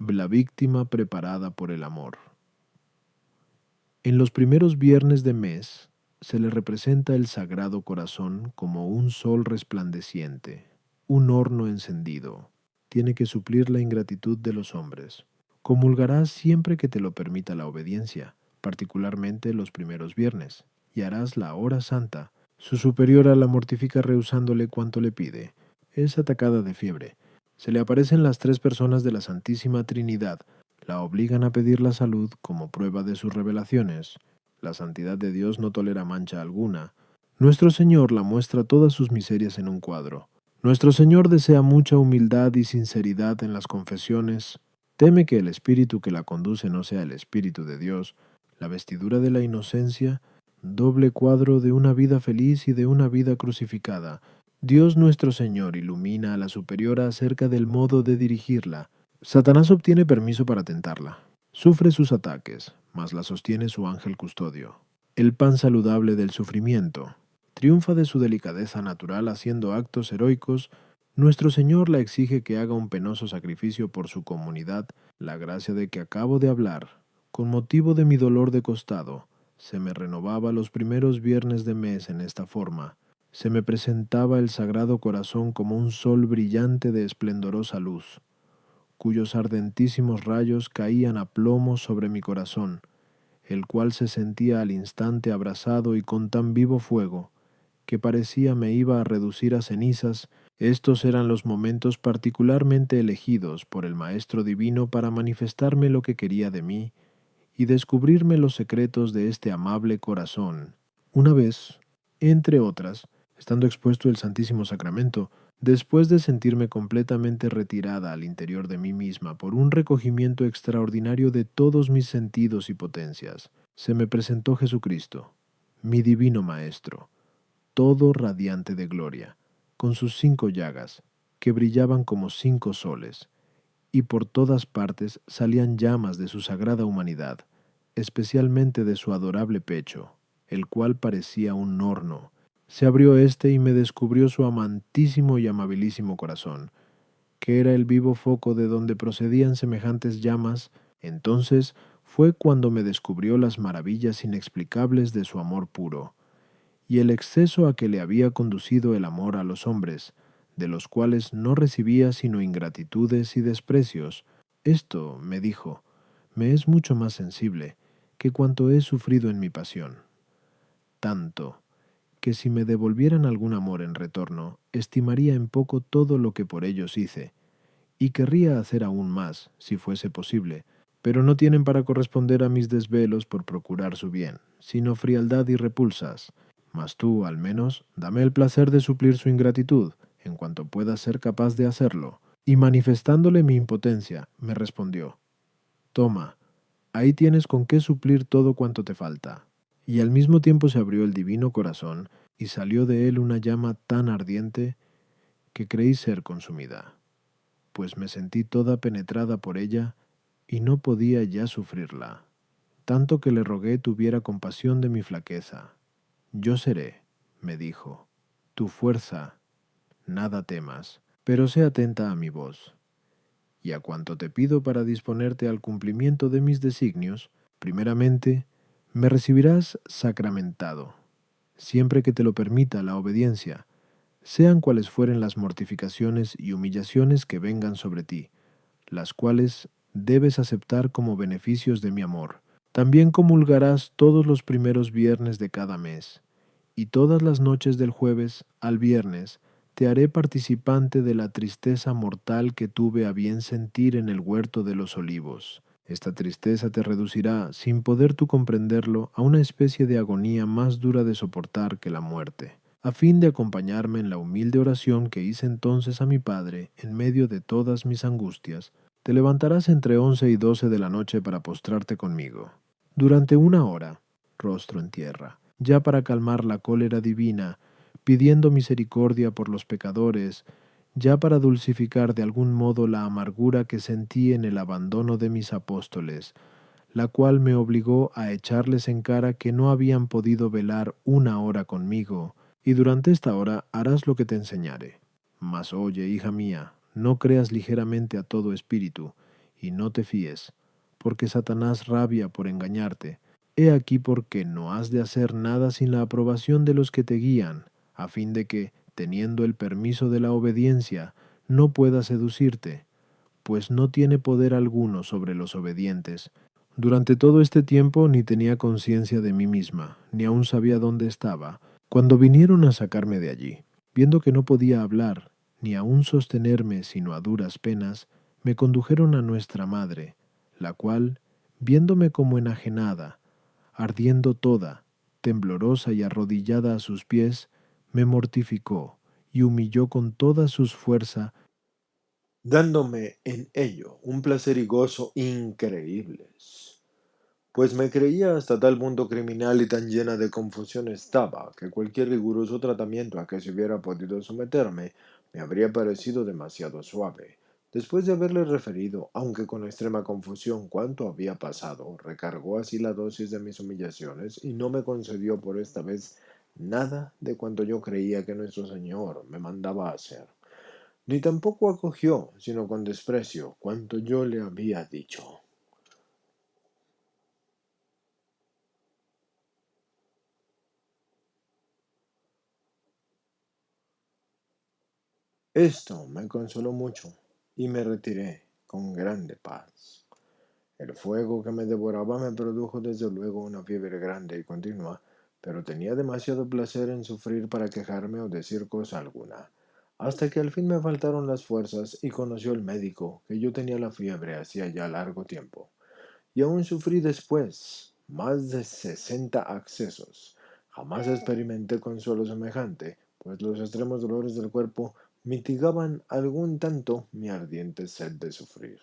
la víctima preparada por el amor. En los primeros viernes de mes se le representa el Sagrado Corazón como un sol resplandeciente, un horno encendido. Tiene que suplir la ingratitud de los hombres. Comulgarás siempre que te lo permita la obediencia, particularmente los primeros viernes, y harás la hora santa. Su superiora la mortifica rehusándole cuanto le pide. Es atacada de fiebre. Se le aparecen las tres personas de la Santísima Trinidad, la obligan a pedir la salud como prueba de sus revelaciones. La santidad de Dios no tolera mancha alguna. Nuestro Señor la muestra todas sus miserias en un cuadro. Nuestro Señor desea mucha humildad y sinceridad en las confesiones. Teme que el espíritu que la conduce no sea el espíritu de Dios, la vestidura de la inocencia, doble cuadro de una vida feliz y de una vida crucificada. Dios nuestro Señor ilumina a la superiora acerca del modo de dirigirla. Satanás obtiene permiso para tentarla. Sufre sus ataques, mas la sostiene su ángel custodio. El pan saludable del sufrimiento. Triunfa de su delicadeza natural haciendo actos heroicos. Nuestro Señor la exige que haga un penoso sacrificio por su comunidad. La gracia de que acabo de hablar, con motivo de mi dolor de costado, se me renovaba los primeros viernes de mes en esta forma. Se me presentaba el Sagrado Corazón como un sol brillante de esplendorosa luz, cuyos ardentísimos rayos caían a plomo sobre mi corazón, el cual se sentía al instante abrasado y con tan vivo fuego, que parecía me iba a reducir a cenizas. Estos eran los momentos particularmente elegidos por el Maestro Divino para manifestarme lo que quería de mí y descubrirme los secretos de este amable corazón. Una vez, entre otras, estando expuesto el Santísimo Sacramento, después de sentirme completamente retirada al interior de mí misma por un recogimiento extraordinario de todos mis sentidos y potencias, se me presentó Jesucristo, mi divino Maestro, todo radiante de gloria, con sus 5 llagas, que brillaban como 5 soles, y por todas partes salían llamas de su sagrada humanidad, especialmente de su adorable pecho, el cual parecía un horno. Se abrió éste y me descubrió su amantísimo y amabilísimo corazón, que era el vivo foco de donde procedían semejantes llamas. Entonces fue cuando me descubrió las maravillas inexplicables de su amor puro, y el exceso a que le había conducido el amor a los hombres, de los cuales no recibía sino ingratitudes y desprecios. Esto, me dijo, me es mucho más sensible que cuanto he sufrido en mi pasión. Tanto, que si me devolvieran algún amor en retorno, estimaría en poco todo lo que por ellos hice, y querría hacer aún más, si fuese posible, pero no tienen para corresponder a mis desvelos por procurar su bien, sino frialdad y repulsas. Mas tú, al menos, dame el placer de suplir su ingratitud, en cuanto pueda ser capaz de hacerlo. Y manifestándole mi impotencia, me respondió: Toma, ahí tienes con qué suplir todo cuanto te falta. Y al mismo tiempo se abrió el divino corazón, y salió de él una llama tan ardiente que creí ser consumida, pues me sentí toda penetrada por ella y no podía ya sufrirla, tanto que le rogué tuviera compasión de mi flaqueza. Yo seré, me dijo, tu fuerza, nada temas, pero sé atenta a mi voz, y a cuanto te pido para disponerte al cumplimiento de mis designios. Primeramente, me recibirás sacramentado, siempre que te lo permita la obediencia, sean cuales fueren las mortificaciones y humillaciones que vengan sobre ti, las cuales debes aceptar como beneficios de mi amor. También comulgarás todos los primeros viernes de cada mes, y todas las noches del jueves al viernes te haré participante de la tristeza mortal que tuve a bien sentir en el huerto de los olivos. Esta tristeza te reducirá, sin poder tú comprenderlo, a una especie de agonía más dura de soportar que la muerte. A fin de acompañarme en la humilde oración que hice entonces a mi Padre en medio de todas mis angustias, te levantarás entre 11 y 12 de la noche para postrarte conmigo. Durante 1 hora, rostro en tierra, ya para calmar la cólera divina, pidiendo misericordia por los pecadores, ya para dulcificar de algún modo la amargura que sentí en el abandono de mis apóstoles, la cual me obligó a echarles en cara que no habían podido velar 1 hora conmigo, y durante esta hora harás lo que te enseñare. Mas oye, hija mía, no creas ligeramente a todo espíritu, y no te fíes, porque Satanás rabia por engañarte. He aquí por qué no has de hacer nada sin la aprobación de los que te guían, a fin de que, teniendo el permiso de la obediencia, no pueda seducirte, pues no tiene poder alguno sobre los obedientes. Durante todo este tiempo ni tenía conciencia de mí misma, ni aun sabía dónde estaba, cuando vinieron a sacarme de allí. Viendo que no podía hablar, ni aun sostenerme sino a duras penas, me condujeron a nuestra madre, la cual, viéndome como enajenada, ardiendo toda, temblorosa y arrodillada a sus pies, me mortificó y humilló con toda sus fuerza, dándome en ello un placer y gozo increíbles, pues me creía hasta tal punto criminal y tan llena de confusión estaba, que cualquier riguroso tratamiento a que se hubiera podido someterme me habría parecido demasiado suave. Después de haberle referido, aunque con extrema confusión, cuánto había pasado, recargó así la dosis de mis humillaciones y no me concedió por esta vez nada de cuanto yo creía que nuestro Señor me mandaba hacer, ni tampoco acogió, sino con desprecio, cuanto yo le había dicho. Esto me consoló mucho, y me retiré con grande paz. El fuego que me devoraba me produjo desde luego una fiebre grande y continua, pero tenía demasiado placer en sufrir para quejarme o decir cosa alguna, hasta que al fin me faltaron las fuerzas y conoció el médico que yo tenía la fiebre hacía ya largo tiempo. Y aún sufrí después más de 60 accesos. Jamás experimenté consuelo semejante, pues los extremos dolores del cuerpo mitigaban algún tanto mi ardiente sed de sufrir.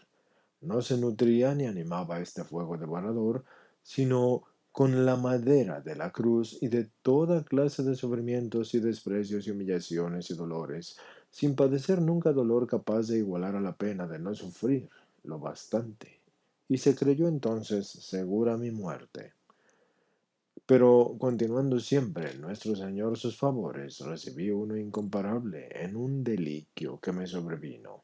No se nutría ni animaba este fuego devorador, sino con la madera de la cruz y de toda clase de sufrimientos y desprecios y humillaciones y dolores, sin padecer nunca dolor capaz de igualar a la pena de no sufrir lo bastante. Y se creyó entonces segura mi muerte. Pero continuando siempre nuestro Señor sus favores, recibí uno incomparable en un deliquio que me sobrevino.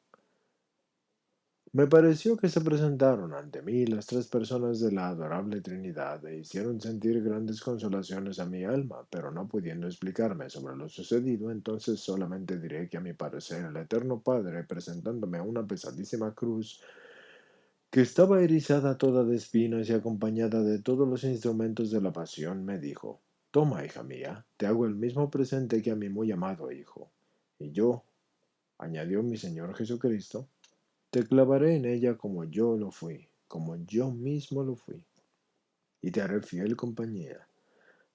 Me pareció que se presentaron ante mí las tres personas de la adorable Trinidad e hicieron sentir grandes consolaciones a mi alma, pero no pudiendo explicarme sobre lo sucedido, entonces solamente diré que a mi parecer el Eterno Padre, presentándome una pesadísima cruz, que estaba erizada toda de espinas y acompañada de todos los instrumentos de la pasión, me dijo: Toma, hija mía, te hago el mismo presente que a mi muy amado hijo. Y yo, añadió mi Señor Jesucristo, te clavaré en ella como yo lo fui, como yo mismo lo fui, y te haré fiel compañía.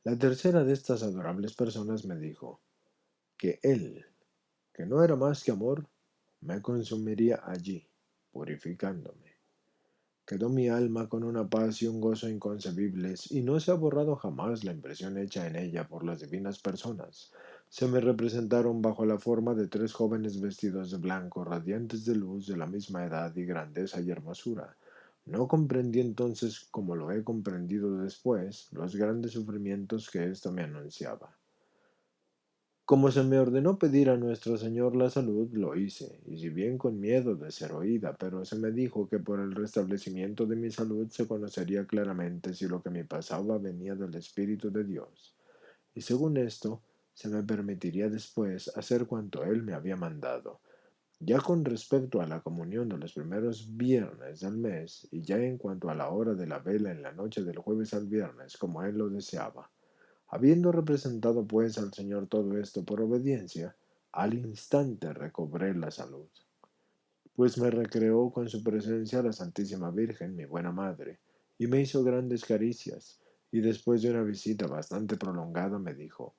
La tercera de estas adorables personas me dijo que él, que no era más que amor, me consumiría allí, purificándome. Quedó mi alma con una paz y un gozo inconcebibles, y no se ha borrado jamás la impresión hecha en ella por las divinas personas. Se me representaron bajo la forma de tres jóvenes vestidos de blanco, radiantes de luz, de la misma edad y grandeza y hermosura. No comprendí entonces, como lo he comprendido después, los grandes sufrimientos que esto me anunciaba. Como se me ordenó pedir a nuestro Señor la salud, lo hice, y si bien con miedo de ser oída, pero se me dijo que por el restablecimiento de mi salud se conocería claramente si lo que me pasaba venía del Espíritu de Dios, y según esto, se me permitiría después hacer cuanto Él me había mandado. Ya con respecto a la comunión de los primeros viernes del mes, y ya en cuanto a la hora de la vela en la noche del jueves al viernes, como Él lo deseaba. Habiendo representado pues al Señor todo esto por obediencia, al instante recobré la salud, pues me recreó con su presencia la Santísima Virgen, mi buena madre, y me hizo grandes caricias, y después de una visita bastante prolongada me dijo: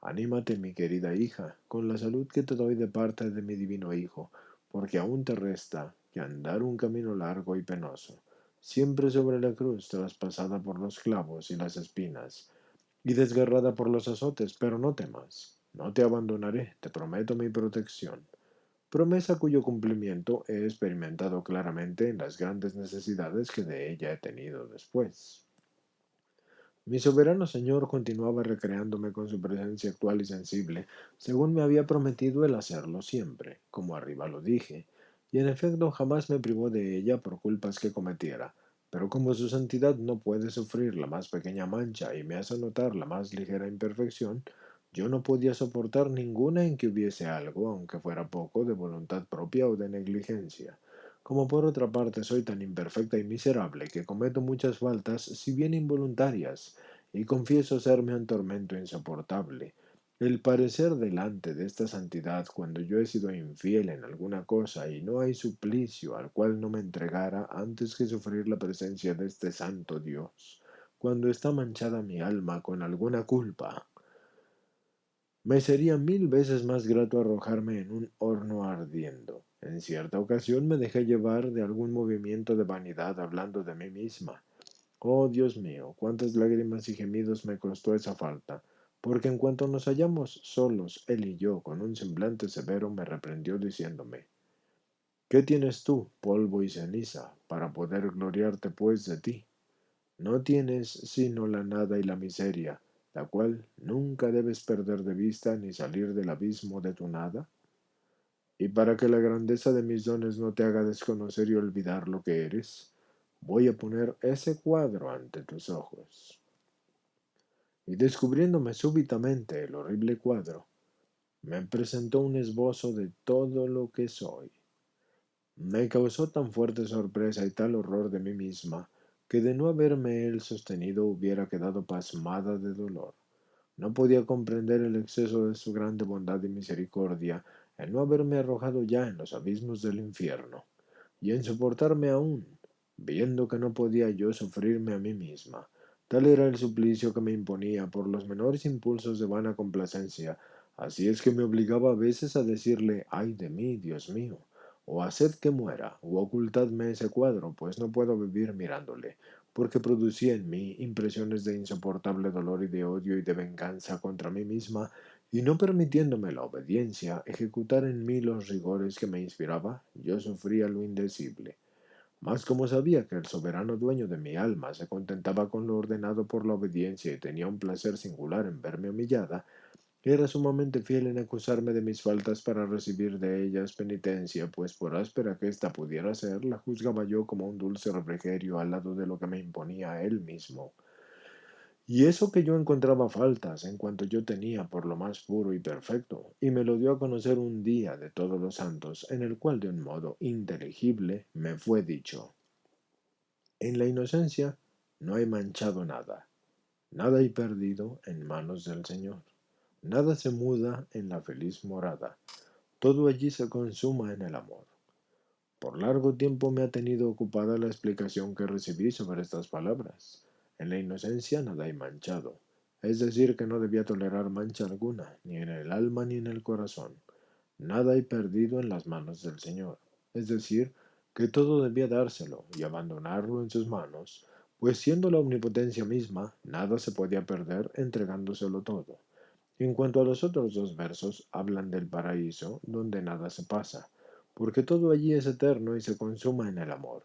Anímate, mi querida hija, con la salud que te doy de parte de mi divino Hijo, porque aún te resta que andar un camino largo y penoso, siempre sobre la cruz traspasada por los clavos y las espinas, y desgarrada por los azotes, pero no temas, no te abandonaré, te prometo mi protección, promesa cuyo cumplimiento he experimentado claramente en las grandes necesidades que de ella he tenido después. Mi soberano Señor continuaba recreándome con su presencia actual y sensible, según me había prometido el hacerlo siempre, como arriba lo dije, y en efecto jamás me privó de ella por culpas que cometiera. Pero como su santidad no puede sufrir la más pequeña mancha y me hace notar la más ligera imperfección, yo no podía soportar ninguna en que hubiese algo, aunque fuera poco, de voluntad propia o de negligencia. Como por otra parte soy tan imperfecta y miserable que cometo muchas faltas, si bien involuntarias, y confieso serme un tormento insoportable. El parecer delante de esta santidad cuando yo he sido infiel en alguna cosa y no hay suplicio al cual no me entregara antes que sufrir la presencia de este santo Dios, cuando está manchada mi alma con alguna culpa. Me sería mil veces más grato arrojarme en un horno ardiendo. En cierta ocasión me dejé llevar de algún movimiento de vanidad hablando de mí misma. Oh, Dios mío, cuántas lágrimas y gemidos me costó esa falta, porque en cuanto nos hallamos solos, él y yo, con un semblante severo, me reprendió diciéndome, ¿qué tienes tú, polvo y ceniza, para poder gloriarte pues de ti? No tienes sino la nada y la miseria, la cual nunca debes perder de vista ni salir del abismo de tu nada. Y para que la grandeza de mis dones no te haga desconocer y olvidar lo que eres, voy a poner ese cuadro ante tus ojos. Y descubriéndome súbitamente el horrible cuadro, me presentó un esbozo de todo lo que soy. Me causó tan fuerte sorpresa y tal horror de mí misma, que de no haberme él sostenido hubiera quedado pasmada de dolor. No podía comprender el exceso de su grande bondad y misericordia, el no haberme arrojado ya en los abismos del infierno, y en soportarme aún, viendo que no podía yo sufrirme a mí misma. Tal era el suplicio que me imponía por los menores impulsos de vana complacencia, así es que me obligaba a veces a decirle, ay de mí, Dios mío, o haced que muera, o ocultadme ese cuadro, pues no puedo vivir mirándole, porque producía en mí impresiones de insoportable dolor y de odio y de venganza contra mí misma, y no permitiéndome la obediencia ejecutar en mí los rigores que me inspiraba, yo sufría lo indecible. Mas como sabía que el soberano dueño de mi alma se contentaba con lo ordenado por la obediencia y tenía un placer singular en verme humillada, era sumamente fiel en acusarme de mis faltas para recibir de ellas penitencia, pues por áspera que ésta pudiera ser, la juzgaba yo como un dulce refrigerio al lado de lo que me imponía él mismo. Y eso que yo encontraba faltas en cuanto yo tenía por lo más puro y perfecto, y me lo dio a conocer un día de todos los santos, en el cual de un modo inteligible me fue dicho, en la inocencia no hay manchado nada, nada hay perdido en manos del Señor, nada se muda en la feliz morada, todo allí se consuma en el amor. Por largo tiempo me ha tenido ocupada la explicación que recibí sobre estas palabras. En la inocencia nada hay manchado, es decir, que no debía tolerar mancha alguna, ni en el alma ni en el corazón. Nada hay perdido en las manos del Señor, es decir, que todo debía dárselo y abandonarlo en sus manos, pues siendo la omnipotencia misma, nada se podía perder entregándoselo todo. En cuanto a los otros dos versos, hablan del paraíso, donde nada se pasa, porque todo allí es eterno y se consuma en el amor.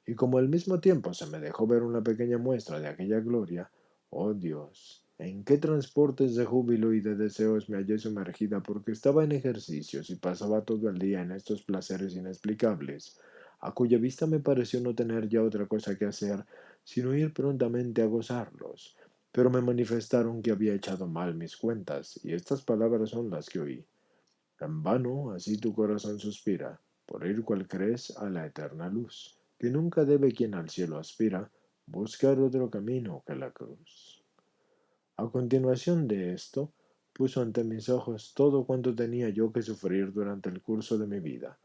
Y como al mismo tiempo se me dejó ver una pequeña muestra de aquella gloria, oh Dios, en qué transportes de júbilo y de deseos me hallé sumergida porque estaba en ejercicios y pasaba todo el día en estos placeres inexplicables, a cuya vista me pareció no tener ya otra cosa que hacer, sino ir prontamente a gozarlos, pero me manifestaron que había echado mal mis cuentas, y estas palabras son las que oí. En vano así tu corazón suspira, por ir cual crees a la eterna luz, que nunca debe quien al cielo aspira buscar otro camino que la cruz. A continuación de esto, puso ante mis ojos todo cuanto tenía yo que sufrir durante el curso de mi vida.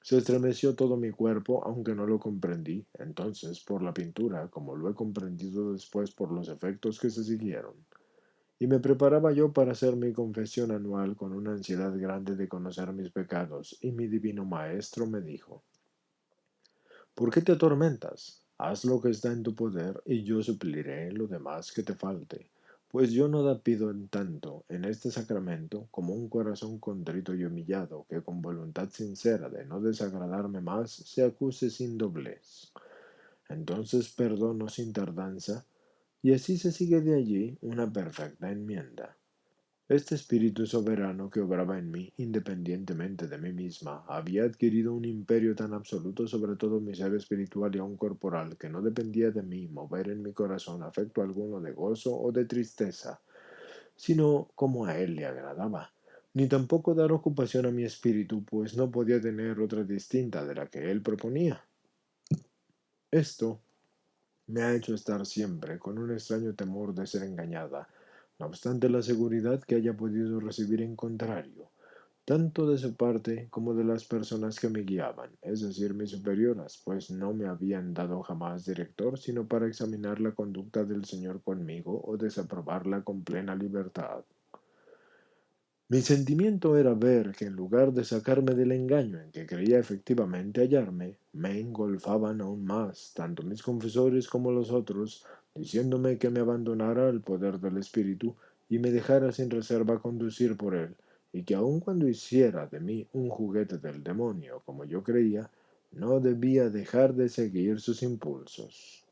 Se estremeció todo mi cuerpo, aunque no lo comprendí entonces por la pintura, como lo he comprendido después por los efectos que se siguieron. Y me preparaba yo para hacer mi confesión anual con una ansiedad grande de conocer mis pecados, y mi divino Maestro me dijo, ¿por qué te atormentas? Haz lo que está en tu poder, y yo supliré lo demás que te falte. Pues yo nada pido en tanto en este sacramento como un corazón contrito y humillado, que con voluntad sincera de no desagradarme más se acuse sin doblez. Entonces perdono sin tardanza, y así se sigue de allí una perfecta enmienda. Este espíritu soberano que obraba en mí, independientemente de mí misma, había adquirido un imperio tan absoluto sobre todo mi ser espiritual y aun corporal, que no dependía de mí mover en mi corazón afecto alguno de gozo o de tristeza, sino como a él le agradaba, ni tampoco dar ocupación a mi espíritu, pues no podía tener otra distinta de la que él proponía. Esto me ha hecho estar siempre con un extraño temor de ser engañada, no obstante la seguridad que haya podido recibir en contrario, tanto de su parte como de las personas que me guiaban, es decir, mis superioras, pues no me habían dado jamás director, sino para examinar la conducta del Señor conmigo o desaprobarla con plena libertad. Mi sentimiento era ver que en lugar de sacarme del engaño en que creía efectivamente hallarme, me engolfaban aún más, tanto mis confesores como los otros, diciéndome que me abandonara al poder del espíritu y me dejara sin reserva conducir por él, y que aun cuando hiciera de mí un juguete del demonio, como yo creía, no debía dejar de seguir sus impulsos.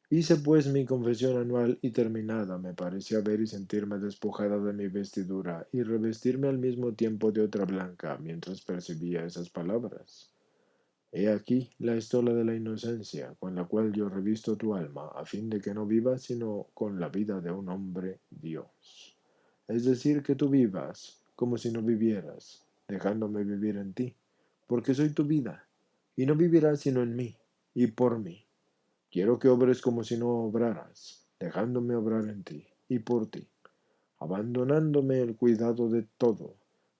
Hice pues mi confesión anual y terminada me parecía ver y sentirme despojada de mi vestidura y revestirme al mismo tiempo de otra blanca mientras percibía esas palabras. He aquí la estola de la inocencia con la cual yo revisto tu alma a fin de que no vivas sino con la vida de un hombre Dios. Es decir, que tú vivas como si no vivieras, dejándome vivir en ti, porque soy tu vida, y no vivirás sino en mí y por mí. Quiero que obres como si no obraras, dejándome obrar en ti y por ti, abandonándome el cuidado de todo.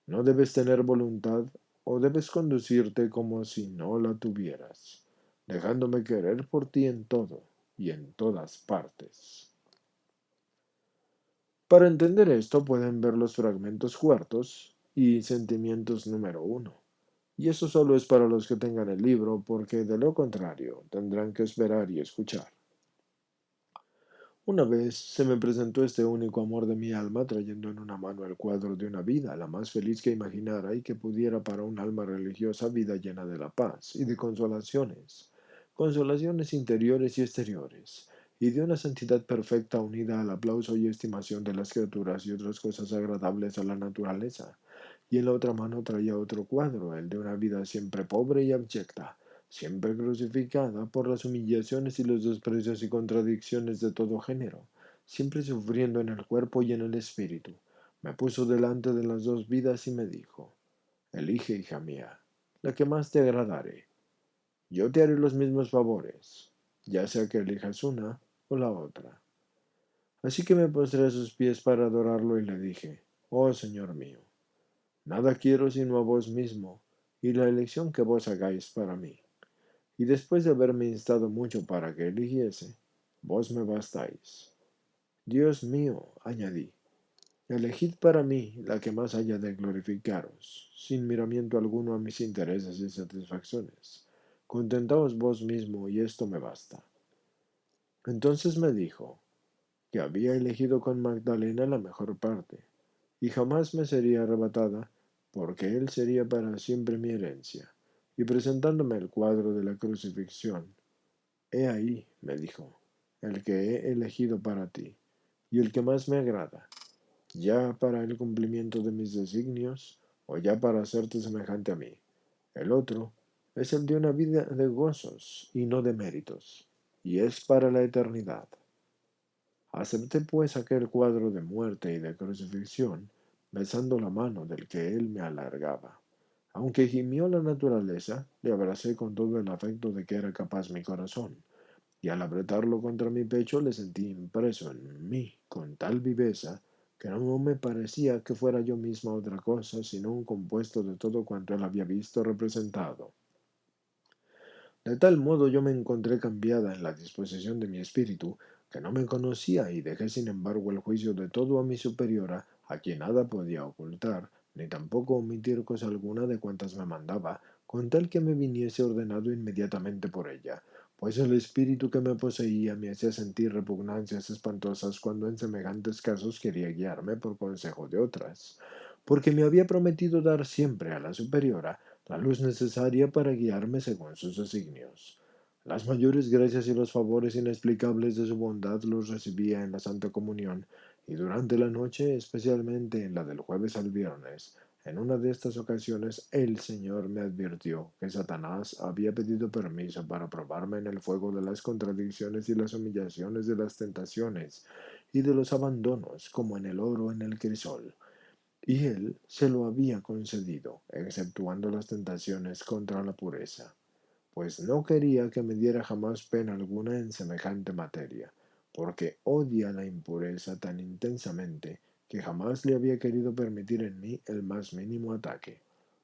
No debes tener voluntad o debes conducirte como si no la tuvieras, dejándome querer por ti en todo y en todas partes. Para entender esto pueden ver los fragmentos cuartos y sentimientos número uno. Y eso solo es para los que tengan el libro, porque de lo contrario tendrán que esperar y escuchar. Una vez se me presentó este único amor de mi alma, trayendo en una mano el cuadro de una vida, la más feliz que imaginara y que pudiera para un alma religiosa, vida llena de la paz y de consolaciones, consolaciones interiores y exteriores, y de una santidad perfecta unida al aplauso y estimación de las criaturas y otras cosas agradables a la naturaleza. Y en la otra mano traía otro cuadro, el de una vida siempre pobre y abyecta, siempre crucificada por las humillaciones y los desprecios y contradicciones de todo género, siempre sufriendo en el cuerpo y en el espíritu. Me puso delante de las dos vidas y me dijo, elige, hija mía, la que más te agradare. Yo te haré los mismos favores, ya sea que elijas una o la otra. Así que me postré a sus pies para adorarlo y le dije, oh Señor mío, nada quiero sino a vos mismo y la elección que vos hagáis para mí. Y después de haberme instado mucho para que eligiese, vos me bastáis. Dios mío, añadí, elegid para mí la que más haya de glorificaros, sin miramiento alguno a mis intereses y satisfacciones. Contentaos vos mismo y esto me basta. Entonces me dijo que había elegido con Magdalena la mejor parte, y jamás me sería arrebatada, porque él sería para siempre mi herencia. Y presentándome el cuadro de la crucifixión, he ahí, me dijo, el que he elegido para ti, y el que más me agrada, ya para el cumplimiento de mis designios, o ya para hacerte semejante a mí. El otro es el de una vida de gozos y no de méritos, y es para la eternidad. Acepté pues aquel cuadro de muerte y de crucifixión, besando la mano del que él me alargaba. Aunque gimió la naturaleza, le abracé con todo el afecto de que era capaz mi corazón, y al apretarlo contra mi pecho le sentí impreso en mí con tal viveza que no me parecía que fuera yo misma otra cosa sino un compuesto de todo cuanto él había visto representado. De tal modo yo me encontré cambiada en la disposición de mi espíritu, que no me conocía y dejé sin embargo el juicio de todo a mi superiora, a quien nada podía ocultar, ni tampoco omitir cosa alguna de cuantas me mandaba, con tal que me viniese ordenado inmediatamente por ella, pues el espíritu que me poseía me hacía sentir repugnancias espantosas cuando en semejantes casos quería guiarme por consejo de otras, porque me había prometido dar siempre a la superiora la luz necesaria para guiarme según sus designios. Las mayores gracias y los favores inexplicables de su bondad los recibía en la Santa Comunión, y durante la noche, especialmente en la del jueves al viernes, en una de estas ocasiones el Señor me advirtió que Satanás había pedido permiso para probarme en el fuego de las contradicciones y las humillaciones de las tentaciones y de los abandonos, como en el oro en el crisol. Y él se lo había concedido, exceptuando las tentaciones contra la pureza, pues no quería que me diera jamás pena alguna en semejante materia, porque odia la impureza tan intensamente que jamás le había querido permitir en mí el más mínimo ataque.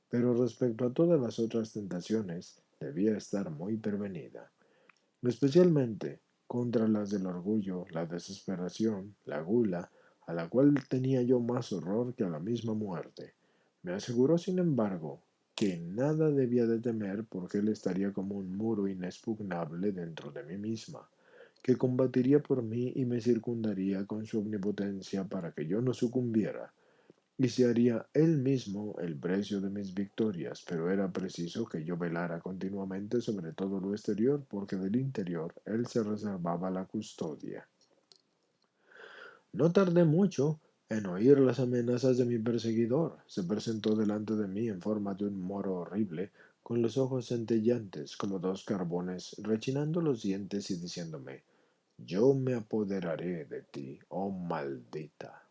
Pero respecto a todas las otras tentaciones, debía estar muy prevenida, especialmente contra las del orgullo, la desesperación, la gula, a la cual tenía yo más horror que a la misma muerte. Me aseguró, sin embargo, que nada debía de temer porque él estaría como un muro inexpugnable dentro de mí misma, que combatiría por mí y me circundaría con su omnipotencia para que yo no sucumbiera, y se haría él mismo el precio de mis victorias, pero era preciso que yo velara continuamente sobre todo lo exterior, porque del interior él se reservaba la custodia. No tardé mucho en oír las amenazas de mi perseguidor. Se presentó delante de mí en forma de un moro horrible, con los ojos centellantes como dos carbones, rechinando los dientes y diciéndome: Yo me apoderaré de ti, oh maldita.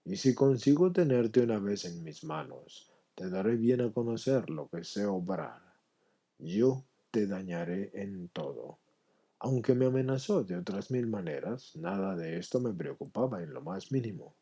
Y si consigo tenerte una vez en mis manos, te daré bien a conocer lo que sé obrar. Yo te dañaré en todo. Aunque me amenazó de otras mil maneras, nada de esto me preocupaba en lo más mínimo.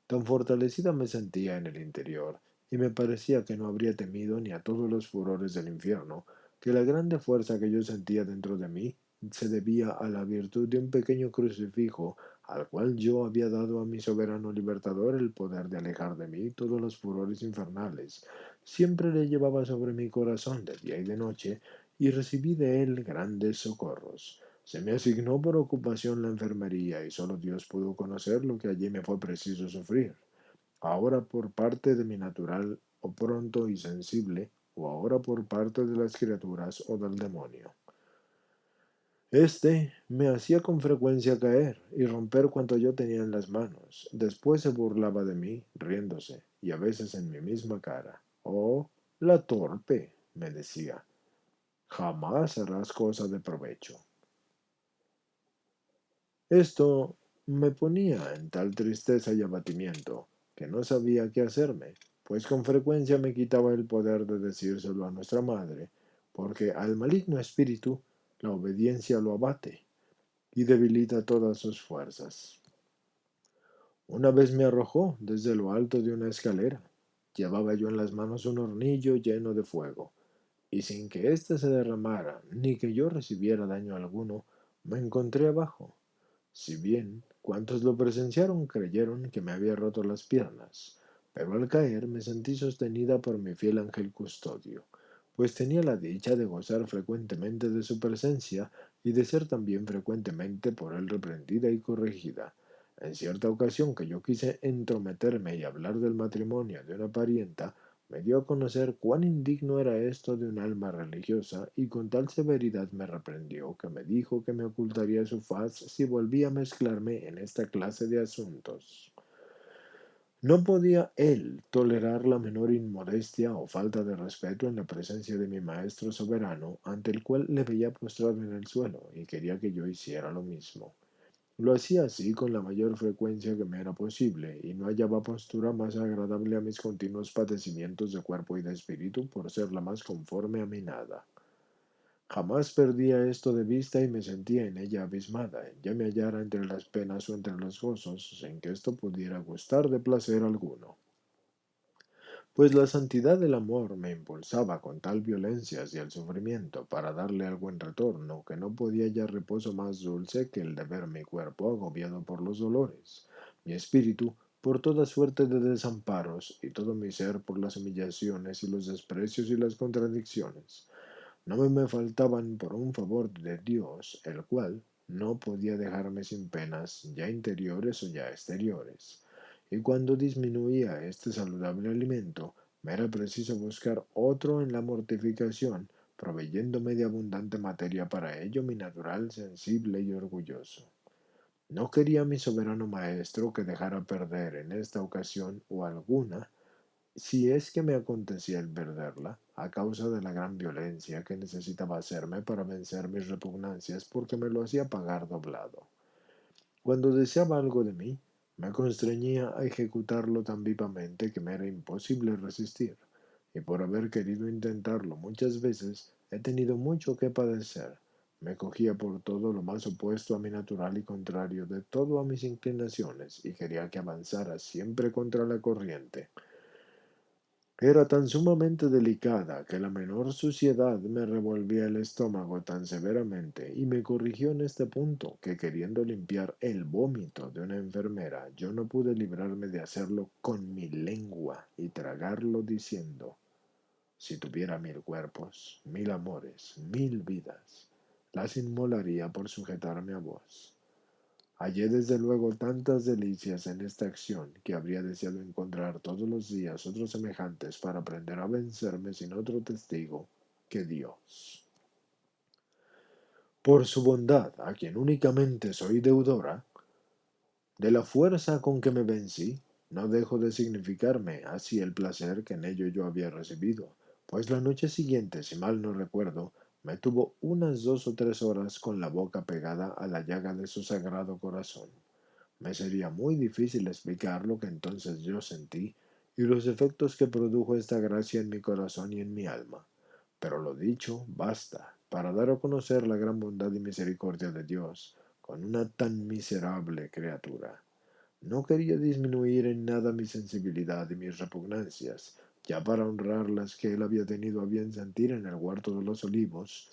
Tan fortalecida me sentía en el interior, y me parecía que no habría temido ni a todos los furores del infierno, que la grande fuerza que yo sentía dentro de mí se debía a la virtud de un pequeño crucifijo al cual yo había dado a mi soberano libertador el poder de alejar de mí todos los furores infernales. Siempre le llevaba sobre mi corazón de día y de noche, y recibí de él grandes socorros. Se me asignó por ocupación la enfermería y solo Dios pudo conocer lo que allí me fue preciso sufrir. Ahora por parte de mi natural o pronto y sensible, o ahora por parte de las criaturas o del demonio. Este me hacía con frecuencia caer y romper cuanto yo tenía en las manos. Después se burlaba de mí, riéndose, y a veces en mi misma cara. Oh, la torpe, me decía, jamás harás cosa de provecho. Esto me ponía en tal tristeza y abatimiento que no sabía qué hacerme, pues con frecuencia me quitaba el poder de decírselo a nuestra madre, porque al maligno espíritu la obediencia lo abate y debilita todas sus fuerzas. Una vez me arrojó desde lo alto de una escalera. Llevaba yo en las manos un hornillo lleno de fuego, y sin que éste se derramara ni que yo recibiera daño alguno, me encontré abajo. Si bien cuantos lo presenciaron creyeron que me había roto las piernas, pero al caer me sentí sostenida por mi fiel ángel custodio, pues tenía la dicha de gozar frecuentemente de su presencia y de ser también frecuentemente por él reprendida y corregida. En cierta ocasión que yo quise entrometerme y hablar del matrimonio de una parienta, me dio a conocer cuán indigno era esto de un alma religiosa, y con tal severidad me reprendió que me dijo que me ocultaría su faz si volvía a mezclarme en esta clase de asuntos. No podía él tolerar la menor inmodestia o falta de respeto en la presencia de mi maestro soberano, ante el cual le veía postrado en el suelo, y quería que yo hiciera lo mismo. Lo hacía así con la mayor frecuencia que me era posible, y no hallaba postura más agradable a mis continuos padecimientos de cuerpo y de espíritu por ser la más conforme a mi nada. Jamás perdía esto de vista y me sentía en ella abismada, ya me hallara entre las penas o entre los gozos, sin que esto pudiera gustar de placer alguno. Pues la santidad del amor me impulsaba con tal violencia hacia el sufrimiento para darle algo en retorno, que no podía hallar reposo más dulce que el de ver mi cuerpo agobiado por los dolores, mi espíritu por toda suerte de desamparos, y todo mi ser por las humillaciones y los desprecios y las contradicciones. No me faltaban por un favor de Dios, el cual no podía dejarme sin penas, ya interiores o ya exteriores. Y cuando disminuía este saludable alimento, me era preciso buscar otro en la mortificación, proveyéndome de abundante materia para ello mi natural sensible y orgulloso. No quería mi soberano maestro que dejara perder en esta ocasión o alguna, si es que me acontecía el perderla, a causa de la gran violencia que necesitaba hacerme para vencer mis repugnancias, porque me lo hacía pagar doblado. Cuando deseaba algo de mí, me constreñía a ejecutarlo tan vivamente que me era imposible resistir, y por haber querido intentarlo muchas veces, he tenido mucho que padecer. Me cogía por todo lo más opuesto a mi natural y contrario de todo a mis inclinaciones, y quería que avanzara siempre contra la corriente. Era tan sumamente delicada que la menor suciedad me revolvía el estómago tan severamente y me corrigió en este punto que queriendo limpiar el vómito de una enfermera, yo no pude librarme de hacerlo con mi lengua y tragarlo diciendo, si tuviera 1000 cuerpos, 1000 amores, 1000 vidas, las inmolaría por sujetarme a vos. Hallé desde luego tantas delicias en esta acción que habría deseado encontrar todos los días otros semejantes para aprender a vencerme sin otro testigo que Dios. Por su bondad, a quien únicamente soy deudora, de la fuerza con que me vencí, no dejo de significarme así el placer que en ello yo había recibido, pues la noche siguiente, si mal no recuerdo, me tuvo unas 2 o 3 horas con la boca pegada a la llaga de su sagrado corazón. Me sería muy difícil explicar lo que entonces yo sentí y los efectos que produjo esta gracia en mi corazón y en mi alma. Pero lo dicho basta para dar a conocer la gran bondad y misericordia de Dios con una tan miserable criatura. No quería disminuir en nada mi sensibilidad y mis repugnancias, ya para honrar las que él había tenido a bien sentir en el huerto de los olivos,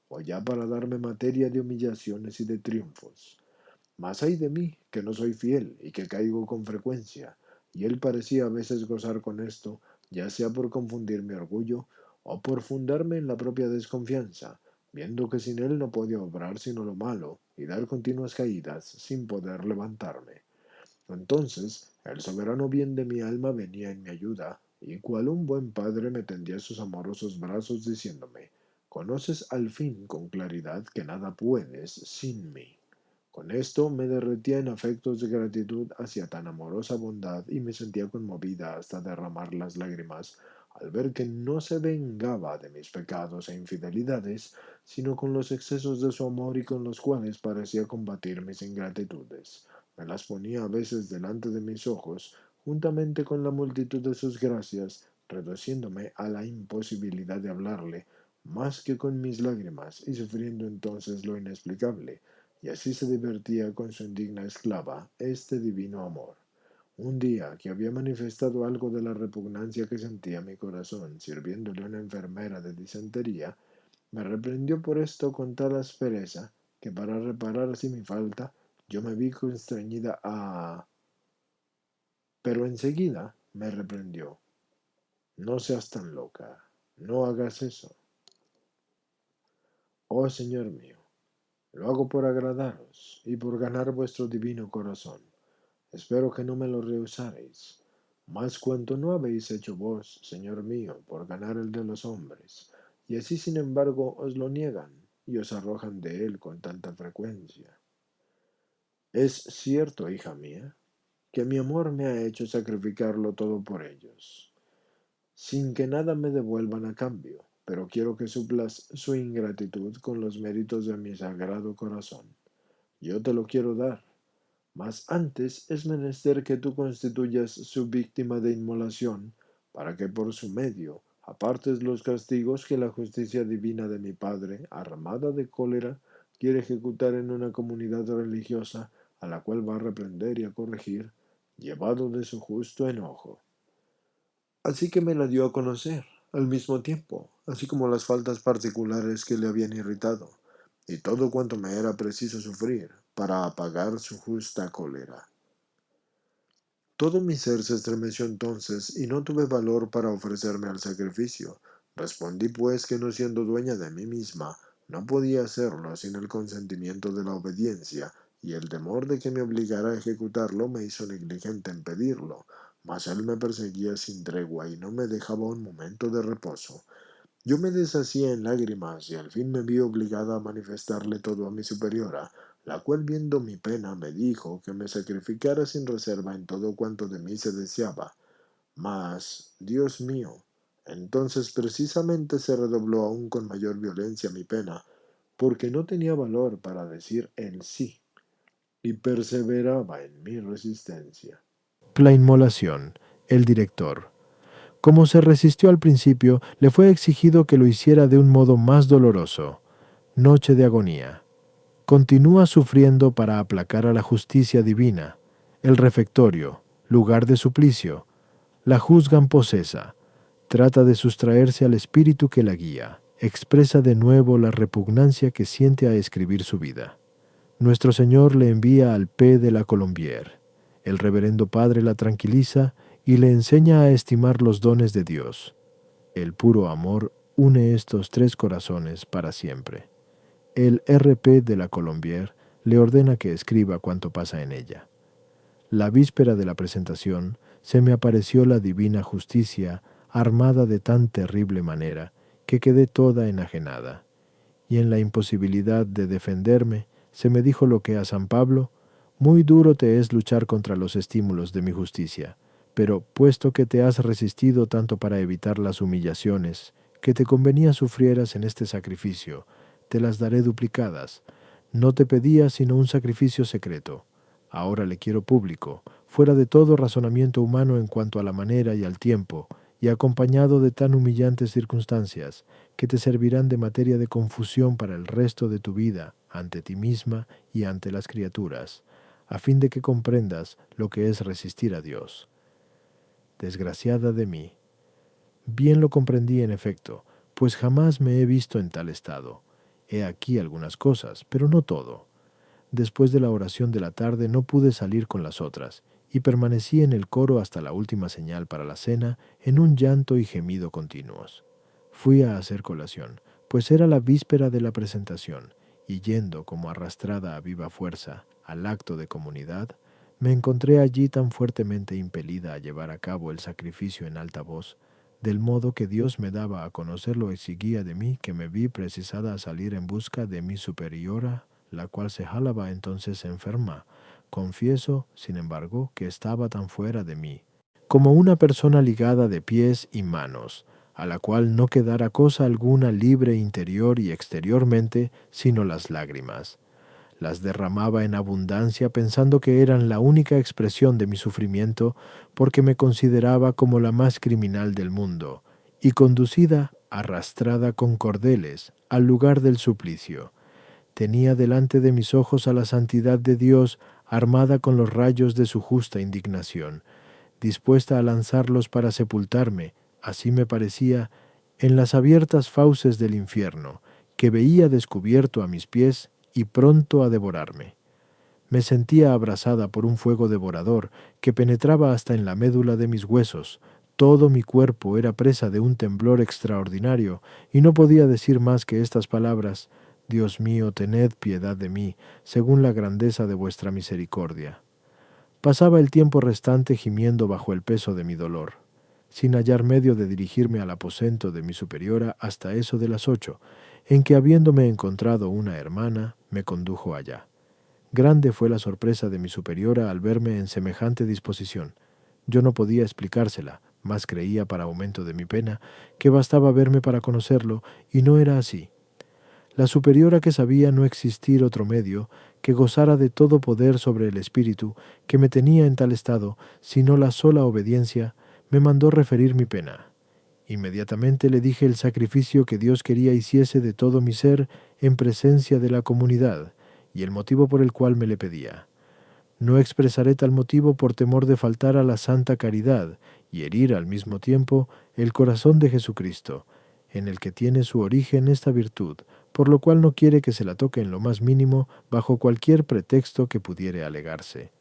o ya para darme materia de humillaciones y de triunfos. Mas ay de mí, que no soy fiel y que caigo con frecuencia. Y él parecía a veces gozar con esto, ya sea por confundir mi orgullo o por fundarme en la propia desconfianza, viendo que sin él no podía obrar sino lo malo y dar continuas caídas sin poder levantarme. Entonces el soberano bien de mi alma venía en mi ayuda, y cual un buen padre me tendía sus amorosos brazos diciéndome, conoces al fin con claridad que nada puedes sin mí. Con esto me derretía en afectos de gratitud hacia tan amorosa bondad y me sentía conmovida hasta derramar las lágrimas al ver que no se vengaba de mis pecados e infidelidades, sino con los excesos de su amor y con los cuales parecía combatir mis ingratitudes. Me las ponía a veces delante de mis ojos, juntamente con la multitud de sus gracias, reduciéndome a la imposibilidad de hablarle, más que con mis lágrimas, y sufriendo entonces lo inexplicable, y así se divertía con su indigna esclava este divino amor. Un día que había manifestado algo de la repugnancia que sentía mi corazón sirviéndole a una enfermera de disentería, me reprendió por esto con tal aspereza que para reparar así mi falta yo me vi constreñida a... Pero enseguida me reprendió. No seas tan loca, no hagas eso. Oh Señor mío, lo hago por agradaros y por ganar vuestro divino corazón. Espero que no me lo rehusaréis. Mas cuanto no habéis hecho vos, Señor mío, por ganar el de los hombres, y así sin embargo os lo niegan y os arrojan de él con tanta frecuencia. Es cierto, hija mía, que mi amor me ha hecho sacrificarlo todo por ellos, sin que nada me devuelvan a cambio, pero quiero que suplas su ingratitud con los méritos de mi sagrado corazón. Yo te lo quiero dar, mas antes es menester que tú constituyas su víctima de inmolación, para que por su medio apartes los castigos que la justicia divina de mi Padre, armada de cólera, quiere ejecutar en una comunidad religiosa a la cual va a reprender y a corregir, llevado de su justo enojo. Así que me la dio a conocer, al mismo tiempo, así como las faltas particulares que le habían irritado, y todo cuanto me era preciso sufrir para apagar su justa cólera. Todo mi ser se estremeció entonces, y no tuve valor para ofrecerme al sacrificio. Respondí pues que no siendo dueña de mí misma, no podía hacerlo sin el consentimiento de la obediencia, y el temor de que me obligara a ejecutarlo me hizo negligente en pedirlo, mas él me perseguía sin tregua y no me dejaba un momento de reposo. Yo me deshacía en lágrimas y al fin me vi obligada a manifestarle todo a mi superiora, la cual viendo mi pena me dijo que me sacrificara sin reserva en todo cuanto de mí se deseaba. Mas, Dios mío, entonces precisamente se redobló aún con mayor violencia mi pena, porque no tenía valor para decir el sí, y perseveraba en mi resistencia. La inmolación. El director. Como se resistió al principio, le fue exigido que lo hiciera de un modo más doloroso. Noche de agonía. Continúa sufriendo para aplacar a la justicia divina. El refectorio, lugar de suplicio. La juzgan posesa. Trata de sustraerse al espíritu que la guía. Expresa de nuevo la repugnancia que siente a escribir su vida. Nuestro Señor le envía al P. de la Colombière. El reverendo padre la tranquiliza y le enseña a estimar los dones de Dios. El puro amor une estos tres corazones para siempre. El R.P. de la Colombière le ordena que escriba cuanto pasa en ella. La víspera de la presentación se me apareció la divina justicia armada de tan terrible manera que quedé toda enajenada, y en la imposibilidad de defenderme se me dijo lo que a San Pablo: muy duro te es luchar contra los estímulos de mi justicia, pero puesto que te has resistido tanto para evitar las humillaciones que te convenía sufrieras en este sacrificio, te las daré duplicadas. No te pedía sino un sacrificio secreto. Ahora le quiero público, fuera de todo razonamiento humano en cuanto a la manera y al tiempo, y acompañado de tan humillantes circunstancias, que te servirán de materia de confusión para el resto de tu vida, ante ti misma y ante las criaturas, a fin de que comprendas lo que es resistir a Dios. Desgraciada de mí. Bien lo comprendí en efecto, pues jamás me he visto en tal estado. He aquí algunas cosas, pero no todo. Después de la oración de la tarde no pude salir con las otras, y permanecí en el coro hasta la última señal para la cena, en un llanto y gemido continuos. Fui a hacer colación, pues era la víspera de la presentación, y yendo como arrastrada a viva fuerza al acto de comunidad, me encontré allí tan fuertemente impelida a llevar a cabo el sacrificio en alta voz, del modo que Dios me daba a conocer lo exigía de mí, que me vi precisada a salir en busca de mi superiora, la cual se hallaba entonces enferma. Confieso, sin embargo, que estaba tan fuera de mí, como una persona ligada de pies y manos, a la cual no quedara cosa alguna libre interior y exteriormente, sino las lágrimas. Las derramaba en abundancia pensando que eran la única expresión de mi sufrimiento, porque me consideraba como la más criminal del mundo, y conducida, arrastrada con cordeles, al lugar del suplicio. Tenía delante de mis ojos a la santidad de Dios armada con los rayos de su justa indignación, dispuesta a lanzarlos para sepultarme, así me parecía, en las abiertas fauces del infierno, que veía descubierto a mis pies y pronto a devorarme. Me sentía abrasada por un fuego devorador que penetraba hasta en la médula de mis huesos. Todo mi cuerpo era presa de un temblor extraordinario, y no podía decir más que estas palabras: Dios mío, tened piedad de mí, según la grandeza de vuestra misericordia. Pasaba el tiempo restante gimiendo bajo el peso de mi dolor, sin hallar medio de dirigirme al aposento de mi superiora hasta eso de las 8, en que, habiéndome encontrado una hermana, me condujo allá. Grande fue la sorpresa de mi superiora al verme en semejante disposición. Yo no podía explicársela, mas creía, para aumento de mi pena, que bastaba verme para conocerlo, y no era así. La superiora, que sabía no existir otro medio que gozara de todo poder sobre el espíritu que me tenía en tal estado, sino la sola obediencia, me mandó referir mi pena. Inmediatamente le dije el sacrificio que Dios quería hiciese de todo mi ser en presencia de la comunidad, y el motivo por el cual me le pedía. No expresaré tal motivo por temor de faltar a la santa caridad y herir al mismo tiempo el corazón de Jesucristo, en el que tiene su origen esta virtud, por lo cual no quiere que se la toque en lo más mínimo bajo cualquier pretexto que pudiere alegarse.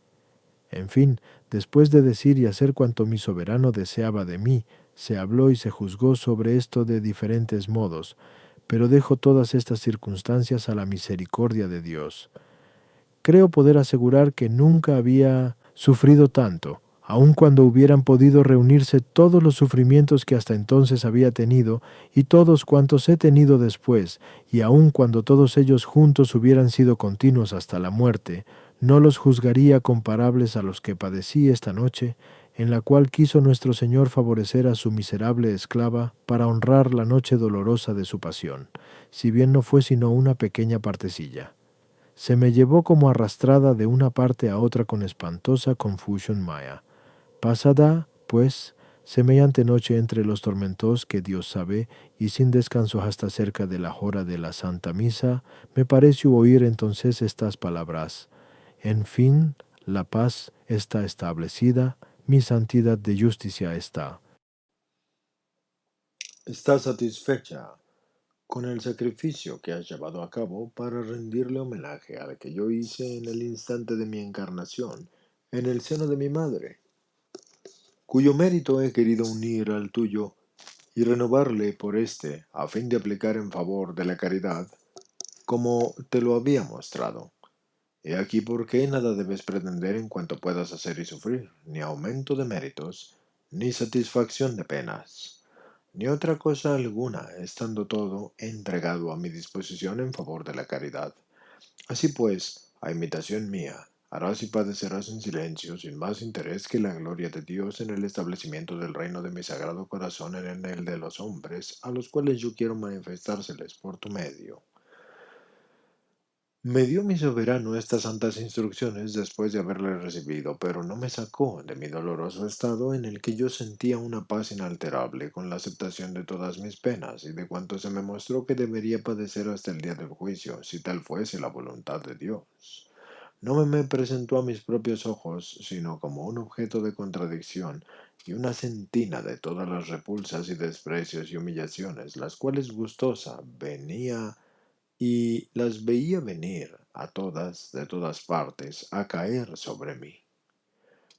En fin, después de decir y hacer cuanto mi soberano deseaba de mí, se habló y se juzgó sobre esto de diferentes modos, pero dejo todas estas circunstancias a la misericordia de Dios. Creo poder asegurar que nunca había sufrido tanto, aun cuando hubieran podido reunirse todos los sufrimientos que hasta entonces había tenido y todos cuantos he tenido después, y aun cuando todos ellos juntos hubieran sido continuos hasta la muerte, no los juzgaría comparables a los que padecí esta noche, en la cual quiso nuestro Señor favorecer a su miserable esclava para honrar la noche dolorosa de su pasión, si bien no fue sino una pequeña partecilla. Se me llevó como arrastrada de una parte a otra con espantosa confusión maya. Pasada, pues, semejante noche entre los tormentos que Dios sabe, y sin descanso hasta cerca de la hora de la Santa Misa, me pareció oír entonces estas palabras: En fin, la paz está establecida, mi santidad de justicia está. ¿Estás satisfecha con el sacrificio que has llevado a cabo para rendirle homenaje al que yo hice en el instante de mi encarnación en el seno de mi madre, cuyo mérito he querido unir al tuyo y renovarle por éste a fin de aplicar en favor de la caridad, como te lo había mostrado? He aquí por qué nada debes pretender en cuanto puedas hacer y sufrir, ni aumento de méritos, ni satisfacción de penas, ni otra cosa alguna, estando todo entregado a mi disposición en favor de la caridad. Así pues, a imitación mía, harás y padecerás en silencio, sin más interés que la gloria de Dios en el establecimiento del reino de mi sagrado corazón en el de los hombres, a los cuales yo quiero manifestárseles por tu medio. Me dio mi soberano estas santas instrucciones después de haberle recibido, pero no me sacó de mi doloroso estado en el que yo sentía una paz inalterable con la aceptación de todas mis penas y de cuanto se me mostró que debería padecer hasta el día del juicio, si tal fuese la voluntad de Dios. No me presentó a mis propios ojos, sino como un objeto de contradicción y una sentina de todas las repulsas y desprecios y humillaciones, las cuales gustosa venía y las veía venir a todas, de todas partes, a caer sobre mí,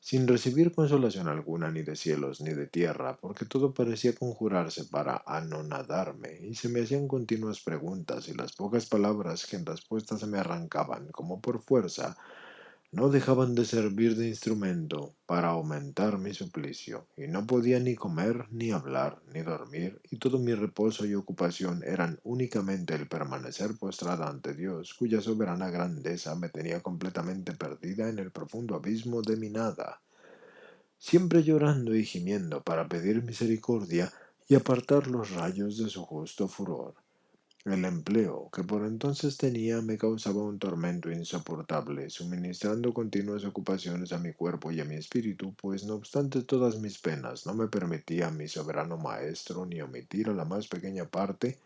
sin recibir consolación alguna ni de cielos ni de tierra, porque todo parecía conjurarse para anonadarme, y se me hacían continuas preguntas, y las pocas palabras que en respuesta se me arrancaban, como por fuerza, no dejaban de servir de instrumento para aumentar mi suplicio, y no podía ni comer, ni hablar, ni dormir, y todo mi reposo y ocupación eran únicamente el permanecer postrada ante Dios, cuya soberana grandeza me tenía completamente perdida en el profundo abismo de mi nada, siempre llorando y gimiendo para pedir misericordia y apartar los rayos de su justo furor. El empleo que por entonces tenía me causaba un tormento insoportable, suministrando continuas ocupaciones a mi cuerpo y a mi espíritu, pues no obstante todas mis penas no me permitía mi soberano maestro ni omitir a la más pequeña parte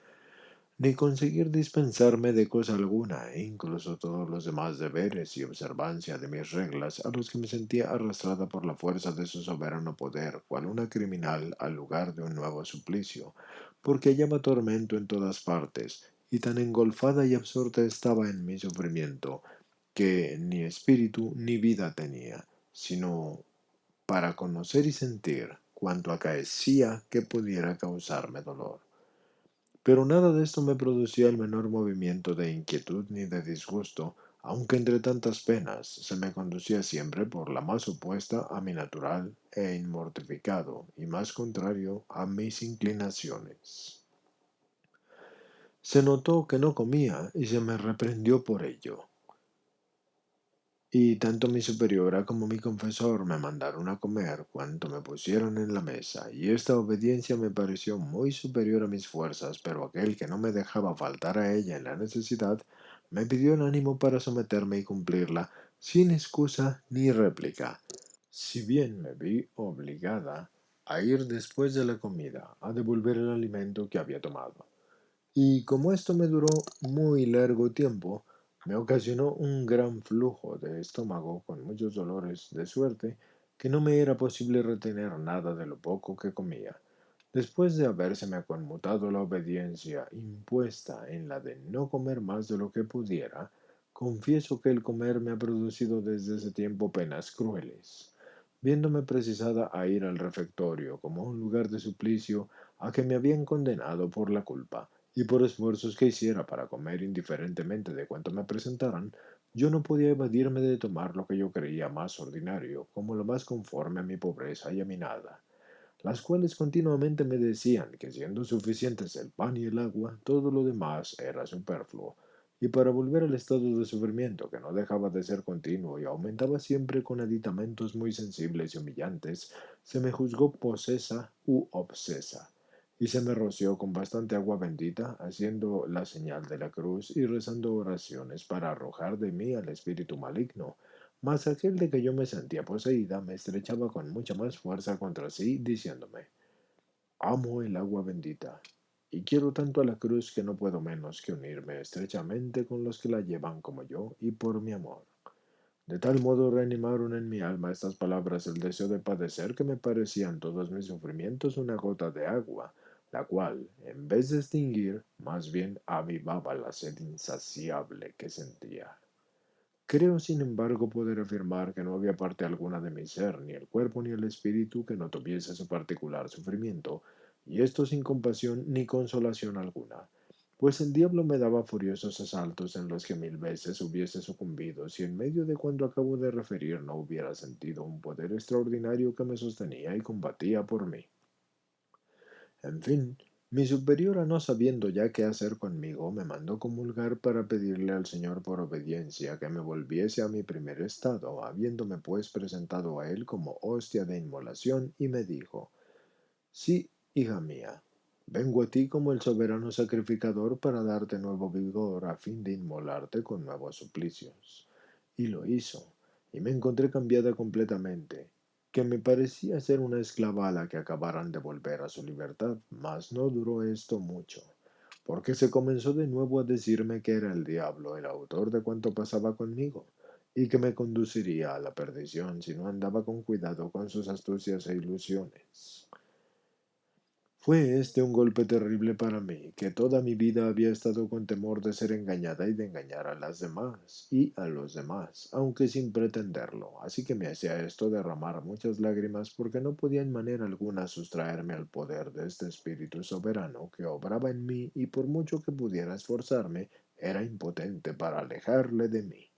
ni conseguir dispensarme de cosa alguna, e incluso todos los demás deberes y observancia de mis reglas, a los que me sentía arrastrada por la fuerza de su soberano poder, cual una criminal al lugar de un nuevo suplicio, porque hallaba tormento en todas partes, y tan engolfada y absorta estaba en mi sufrimiento, que ni espíritu ni vida tenía, sino para conocer y sentir cuanto acaecía que pudiera causarme dolor. Pero nada de esto me producía el menor movimiento de inquietud ni de disgusto, aunque entre tantas penas se me conducía siempre por la más opuesta a mi natural e inmortificado y más contrario a mis inclinaciones. Se notó que no comía y se me reprendió por ello. Y tanto mi superiora como mi confesor me mandaron a comer cuanto me pusieron en la mesa, y esta obediencia me pareció muy superior a mis fuerzas, pero aquel que no me dejaba faltar a ella en la necesidad, me pidió el ánimo para someterme y cumplirla, sin excusa ni réplica, si bien me vi obligada a ir después de la comida a devolver el alimento que había tomado. Y como esto me duró muy largo tiempo, me ocasionó un gran flujo de estómago con muchos dolores, de suerte que no me era posible retener nada de lo poco que comía. Después de habérseme conmutado la obediencia impuesta en la de no comer más de lo que pudiera, confieso que el comer me ha producido desde ese tiempo penas crueles, viéndome precisada a ir al refectorio como un lugar de suplicio a que me habían condenado por la culpa y por esfuerzos que hiciera para comer indiferentemente de cuanto me presentaran, Yo no podía evadirme de tomar lo que yo creía más ordinario, como lo más conforme a mi pobreza y a mi nada, las cuales continuamente me decían que siendo suficientes el pan y el agua, todo lo demás era superfluo, y para volver al estado de sufrimiento que no dejaba de ser continuo y aumentaba siempre con aditamentos muy sensibles y humillantes, se me juzgó posesa u obsesa, y se me roció con bastante agua bendita, haciendo la señal de la cruz y rezando oraciones para arrojar de mí al espíritu maligno, mas aquel de que yo me sentía poseída me estrechaba con mucha más fuerza contra sí, diciéndome, amo el agua bendita, y quiero tanto a la cruz que no puedo menos que unirme estrechamente con los que la llevan como yo, y por mi amor. De tal modo reanimaron en mi alma estas palabras el deseo de padecer que me parecían todos mis sufrimientos una gota de agua, la cual, en vez de extinguir, más bien avivaba la sed insaciable que sentía. Creo, sin embargo, poder afirmar que no había parte alguna de mi ser, ni el cuerpo ni el espíritu, que no tuviese su particular sufrimiento, y esto sin compasión ni consolación alguna, pues el diablo me daba furiosos asaltos en los que mil veces hubiese sucumbido si en medio de cuanto acabo de referir no hubiera sentido un poder extraordinario que me sostenía y combatía por mí. En fin, mi superiora, no sabiendo ya qué hacer conmigo, me mandó comulgar para pedirle al Señor por obediencia que me volviese a mi primer estado, habiéndome pues presentado a él como hostia de inmolación, y me dijo, sí, hija mía, vengo a ti como el soberano sacrificador para darte nuevo vigor a fin de inmolarte con nuevos suplicios. Y lo hizo, y me encontré cambiada completamente, que me parecía ser una esclava a la que acabaran de volver a su libertad, mas no duró esto mucho, porque se comenzó de nuevo a decirme que era el diablo el autor de cuanto pasaba conmigo, y que me conduciría a la perdición si no andaba con cuidado con sus astucias e ilusiones. Fue este un golpe terrible para mí, que toda mi vida había estado con temor de ser engañada y de engañar a las demás y a los demás, aunque sin pretenderlo, así que me hacía esto derramar muchas lágrimas porque no podía en manera alguna sustraerme al poder de este espíritu soberano que obraba en mí y por mucho que pudiera esforzarme, era impotente para alejarle de mí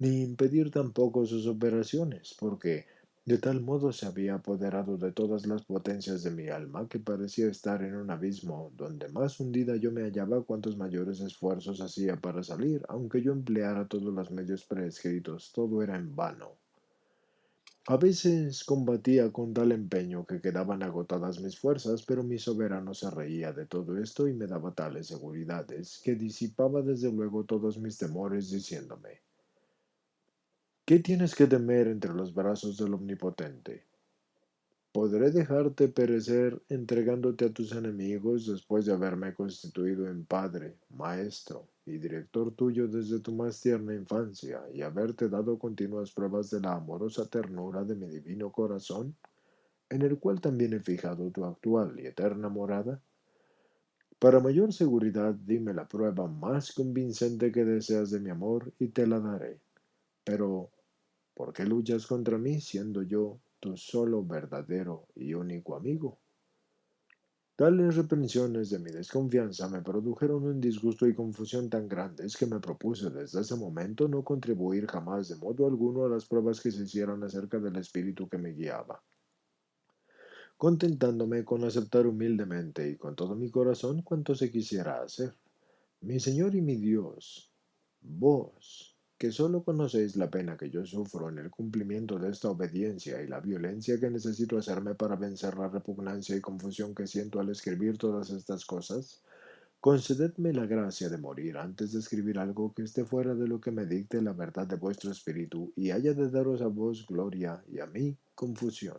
ni impedir tampoco sus operaciones, porque de tal modo se había apoderado de todas las potencias de mi alma que parecía estar en un abismo donde más hundida yo me hallaba cuantos mayores esfuerzos hacía para salir, aunque yo empleara todos los medios prescritos, todo era en vano. A veces combatía con tal empeño que quedaban agotadas mis fuerzas, pero mi soberano se reía de todo esto y me daba tales seguridades que disipaba desde luego todos mis temores, diciéndome, ¿qué tienes que temer entre los brazos del Omnipotente? ¿Podré dejarte perecer entregándote a tus enemigos después de haberme constituido en padre, maestro y director tuyo desde tu más tierna infancia y haberte dado continuas pruebas de la amorosa ternura de mi divino corazón, en el cual también he fijado tu actual y eterna morada? Para mayor seguridad, dime la prueba más convincente que deseas de mi amor y te la daré. Pero ¿por qué luchas contra mí siendo yo tu solo verdadero y único amigo? Tales reprensiones de mi desconfianza me produjeron un disgusto y confusión tan grandes que me propuse desde ese momento no contribuir jamás de modo alguno a las pruebas que se hicieran acerca del espíritu que me guiaba, contentándome con aceptar humildemente y con todo mi corazón cuanto se quisiera hacer. Mi Señor y mi Dios, vos, que sólo conocéis la pena que yo sufro en el cumplimiento de esta obediencia y la violencia que necesito hacerme para vencer la repugnancia y confusión que siento al escribir todas estas cosas, concededme la gracia de morir antes de escribir algo que esté fuera de lo que me dicte la verdad de vuestro espíritu y haya de daros a vos gloria y a mí confusión.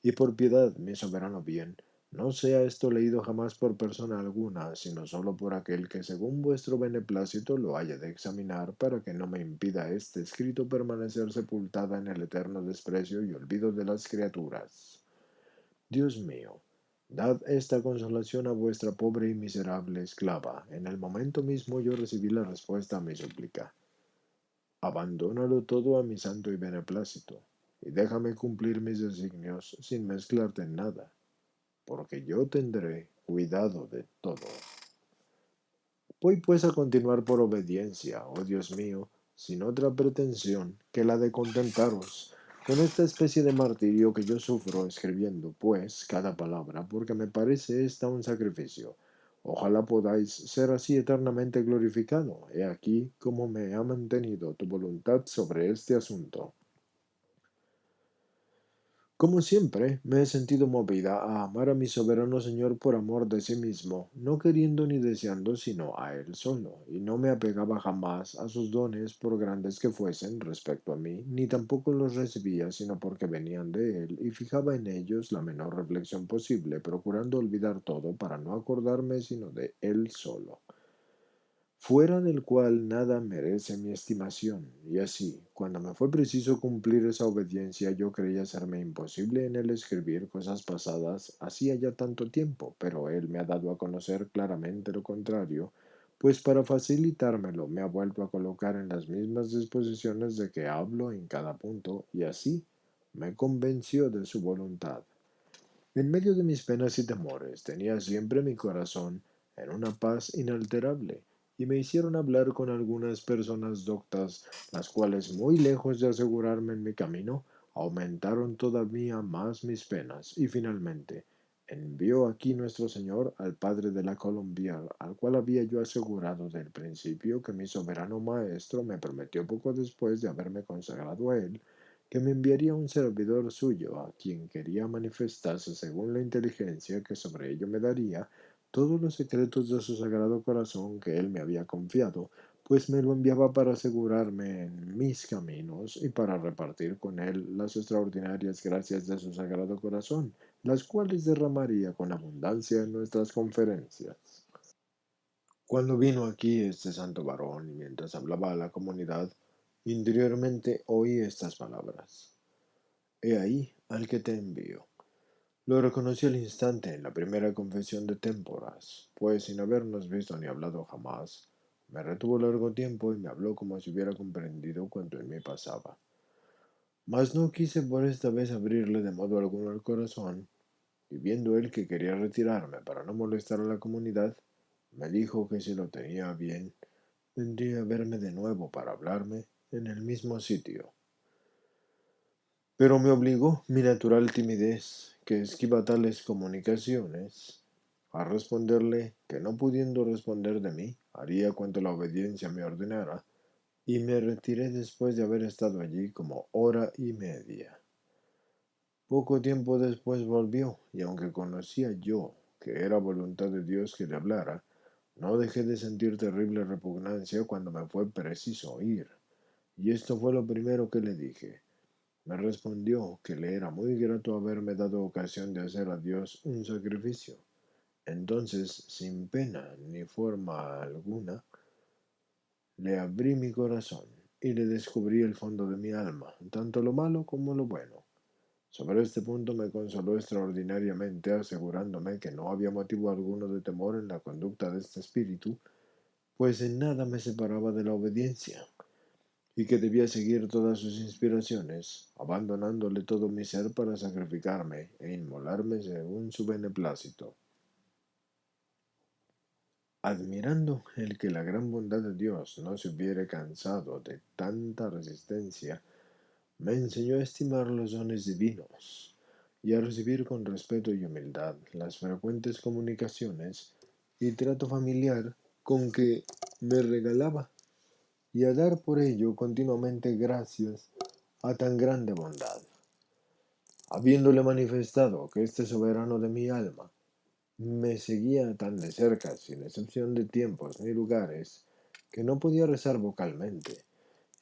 Y por piedad, mi soberano bien, no sea esto leído jamás por persona alguna, sino sólo por aquel que según vuestro beneplácito lo haya de examinar, para que no me impida este escrito permanecer sepultada en el eterno desprecio y olvido de las criaturas. Dios mío, dad esta consolación a vuestra pobre y miserable esclava. En el momento mismo yo recibí la respuesta a mi súplica. Abandónalo todo a mi santo y beneplácito, y déjame cumplir mis designios sin mezclarte en nada, porque yo tendré cuidado de todo. Voy pues a continuar por obediencia, oh Dios mío, sin otra pretensión que la de contentaros con esta especie de martirio que yo sufro escribiendo, pues, cada palabra, porque me parece esta un sacrificio. Ojalá podáis ser así eternamente glorificado. He aquí cómo me ha mantenido tu voluntad sobre este asunto. Como siempre, me he sentido movida a amar a mi soberano Señor por amor de sí mismo, no queriendo ni deseando sino a Él solo, y no me apegaba jamás a sus dones por grandes que fuesen respecto a mí, ni tampoco los recibía sino porque venían de Él, y fijaba en ellos la menor reflexión posible, procurando olvidar todo para no acordarme sino de Él solo, fuera del cual nada merece mi estimación, y así, cuando me fue preciso cumplir esa obediencia, yo creía serme imposible en él escribir cosas pasadas hacía ya tanto tiempo, pero él me ha dado a conocer claramente lo contrario, pues para facilitármelo me ha vuelto a colocar en las mismas disposiciones de que hablo en cada punto, y así me convenció de su voluntad. En medio de mis penas y temores tenía siempre mi corazón en una paz inalterable, y me hicieron hablar con algunas personas doctas, las cuales, muy lejos de asegurarme en mi camino, aumentaron todavía más mis penas, y finalmente envió aquí nuestro Señor al padre de la Colombia, al cual había yo asegurado del principio que mi soberano maestro me prometió poco después de haberme consagrado a él, que me enviaría un servidor suyo, a quien quería manifestarse según la inteligencia que sobre ello me daría todos los secretos de su sagrado corazón que él me había confiado, pues me lo enviaba para asegurarme en mis caminos y para repartir con él las extraordinarias gracias de su sagrado corazón, las cuales derramaría con abundancia en nuestras conferencias. Cuando vino aquí este santo varón y mientras hablaba a la comunidad, interiormente oí estas palabras: He ahí al que te envío. Lo reconocí al instante en la primera confesión de Témporas, pues sin habernos visto ni hablado jamás, me retuvo largo tiempo y me habló como si hubiera comprendido cuanto en mí pasaba. Mas no quise por esta vez abrirle de modo alguno el corazón, y viendo él que quería retirarme para no molestar a la comunidad, me dijo que si lo tenía bien, vendría a verme de nuevo para hablarme en el mismo sitio. Pero me obligó mi natural timidez, que esquiva tales comunicaciones, a responderle que no pudiendo responder de mí, haría cuanto la obediencia me ordenara, y me retiré después de haber estado allí como hora y media. Poco tiempo después volvió, y aunque conocía yo que era voluntad de Dios que le hablara, no dejé de sentir terrible repugnancia cuando me fue preciso ir, y esto fue lo primero que le dije. Me respondió que le era muy grato haberme dado ocasión de hacer a Dios un sacrificio. Entonces, sin pena ni forma alguna, le abrí mi corazón y le descubrí el fondo de mi alma, tanto lo malo como lo bueno. Sobre este punto me consoló extraordinariamente, asegurándome que no había motivo alguno de temor en la conducta de este espíritu, pues en nada me separaba de la obediencia, y que debía seguir todas sus inspiraciones, abandonándole todo mi ser para sacrificarme e inmolarme según su beneplácito. Admirando el que la gran bondad de Dios no se hubiere cansado de tanta resistencia, me enseñó a estimar los dones divinos y a recibir con respeto y humildad las frecuentes comunicaciones y trato familiar con que me regalaba, y a dar por ello continuamente gracias a tan grande bondad, habiéndole manifestado que este soberano de mi alma me seguía tan de cerca, sin excepción de tiempos ni lugares, que no podía rezar vocalmente,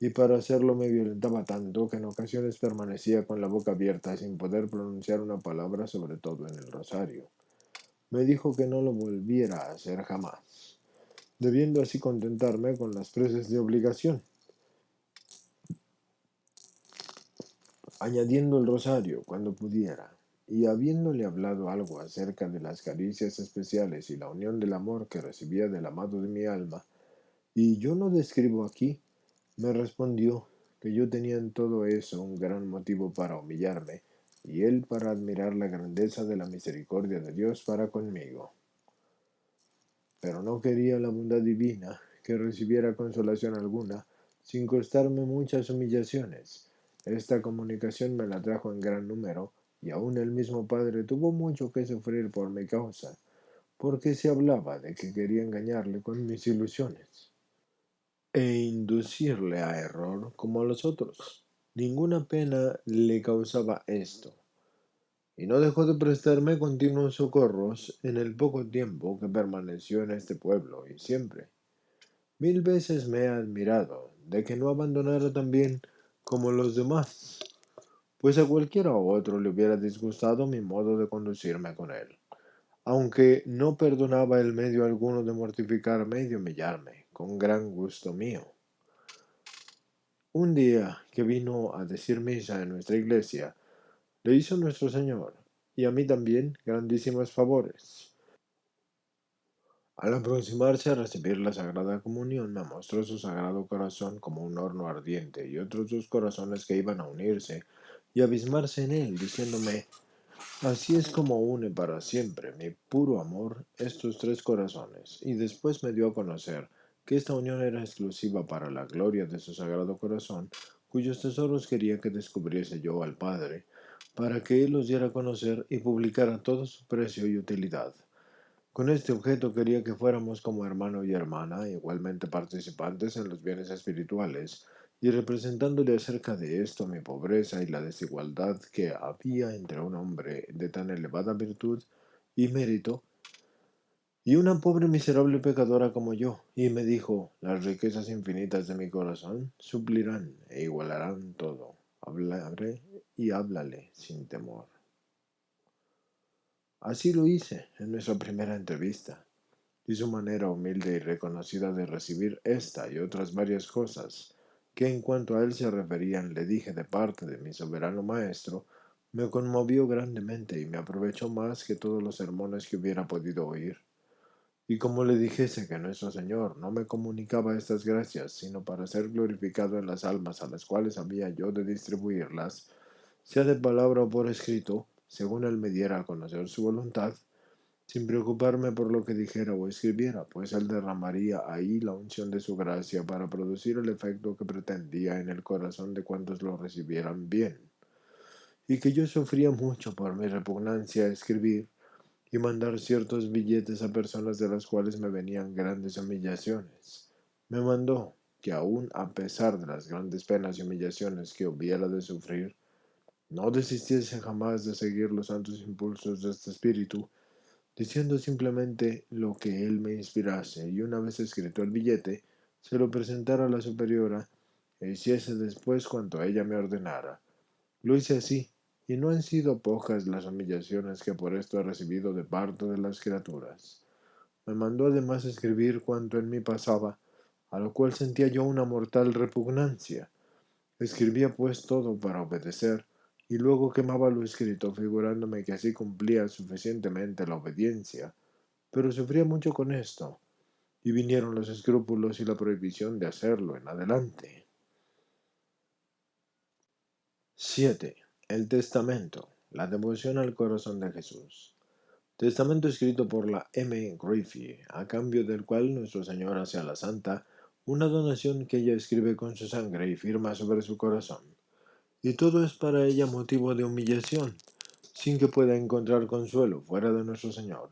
y para hacerlo me violentaba tanto que en ocasiones permanecía con la boca abierta sin poder pronunciar una palabra, sobre todo en el rosario. Me dijo que no lo volviera a hacer jamás, debiendo así contentarme con las preces de obligación, añadiendo el rosario cuando pudiera, y habiéndole hablado algo acerca de las caricias especiales y la unión del amor que recibía del amado de mi alma, y yo no describo aquí, me respondió que yo tenía en todo eso un gran motivo para humillarme, y él para admirar la grandeza de la misericordia de Dios para conmigo. Pero no quería la bondad divina que recibiera consolación alguna, sin costarme muchas humillaciones. Esta comunicación me la trajo en gran número, y aun el mismo padre tuvo mucho que sufrir por mi causa, porque se hablaba de que quería engañarle con mis ilusiones e inducirle a error como a los otros. Ninguna pena le causaba esto, y no dejó de prestarme continuos socorros en el poco tiempo que permaneció en este pueblo, y siempre. Mil veces me he admirado de que no abandonara tan bien como los demás, pues a cualquiera otro le hubiera disgustado mi modo de conducirme con él, aunque no perdonaba el medio alguno de mortificarme y de humillarme, con gran gusto mío. Un día que vino a decir misa en nuestra iglesia, le hizo nuestro Señor, y a mí también, grandísimos favores. Al aproximarse a recibir la Sagrada Comunión, me mostró su Sagrado Corazón como un horno ardiente y otros dos corazones que iban a unirse y abismarse en él, diciéndome: así es como une para siempre mi puro amor estos tres corazones. Y después me dio a conocer que esta unión era exclusiva para la gloria de su Sagrado Corazón, cuyos tesoros quería que descubriese yo al Padre, para que Él los diera a conocer y publicara todo su precio y utilidad. Con este objeto quería que fuéramos como hermano y hermana, igualmente participantes en los bienes espirituales, y representándole acerca de esto mi pobreza y la desigualdad que había entre un hombre de tan elevada virtud y mérito y una pobre miserable pecadora como yo, y me dijo: las riquezas infinitas de mi corazón suplirán e igualarán todo. Hablaré y háblale sin temor. Así lo hice en nuestra primera entrevista, y su manera humilde y reconocida de recibir esta y otras varias cosas que en cuanto a él se referían le dije de parte de mi soberano maestro, me conmovió grandemente y me aprovechó más que todos los sermones que hubiera podido oír. Y como le dijese que nuestro Señor no me comunicaba estas gracias, sino para ser glorificado en las almas a las cuales había yo de distribuirlas, sea de palabra o por escrito, según él me diera a conocer su voluntad, sin preocuparme por lo que dijera o escribiera, pues él derramaría ahí la unción de su gracia para producir el efecto que pretendía en el corazón de cuantos lo recibieran bien, y que yo sufría mucho por mi repugnancia a escribir y mandar ciertos billetes a personas de las cuales me venían grandes humillaciones. Me mandó que aun a pesar de las grandes penas y humillaciones que hubiera de sufrir, no desistiese jamás de seguir los santos impulsos de este espíritu, diciendo simplemente lo que él me inspirase, y una vez escrito el billete, se lo presentara a la superiora e hiciese después cuanto ella me ordenara. Lo hice así, y no han sido pocas las humillaciones que por esto he recibido de parte de las criaturas. Me mandó además escribir cuanto en mí pasaba, a lo cual sentía yo una mortal repugnancia. Escribía pues todo para obedecer, y luego quemaba lo escrito, figurándome que así cumplía suficientemente la obediencia, pero sufría mucho con esto, y vinieron los escrúpulos y la prohibición de hacerlo en adelante. 7. El testamento, la devoción al corazón de Jesús. Testamento escrito por la M. Griffith, a cambio del cual nuestro Señor hace a la Santa una donación que ella escribe con su sangre y firma sobre su corazón. Y todo es para ella motivo de humillación, sin que pueda encontrar consuelo fuera de nuestro Señor.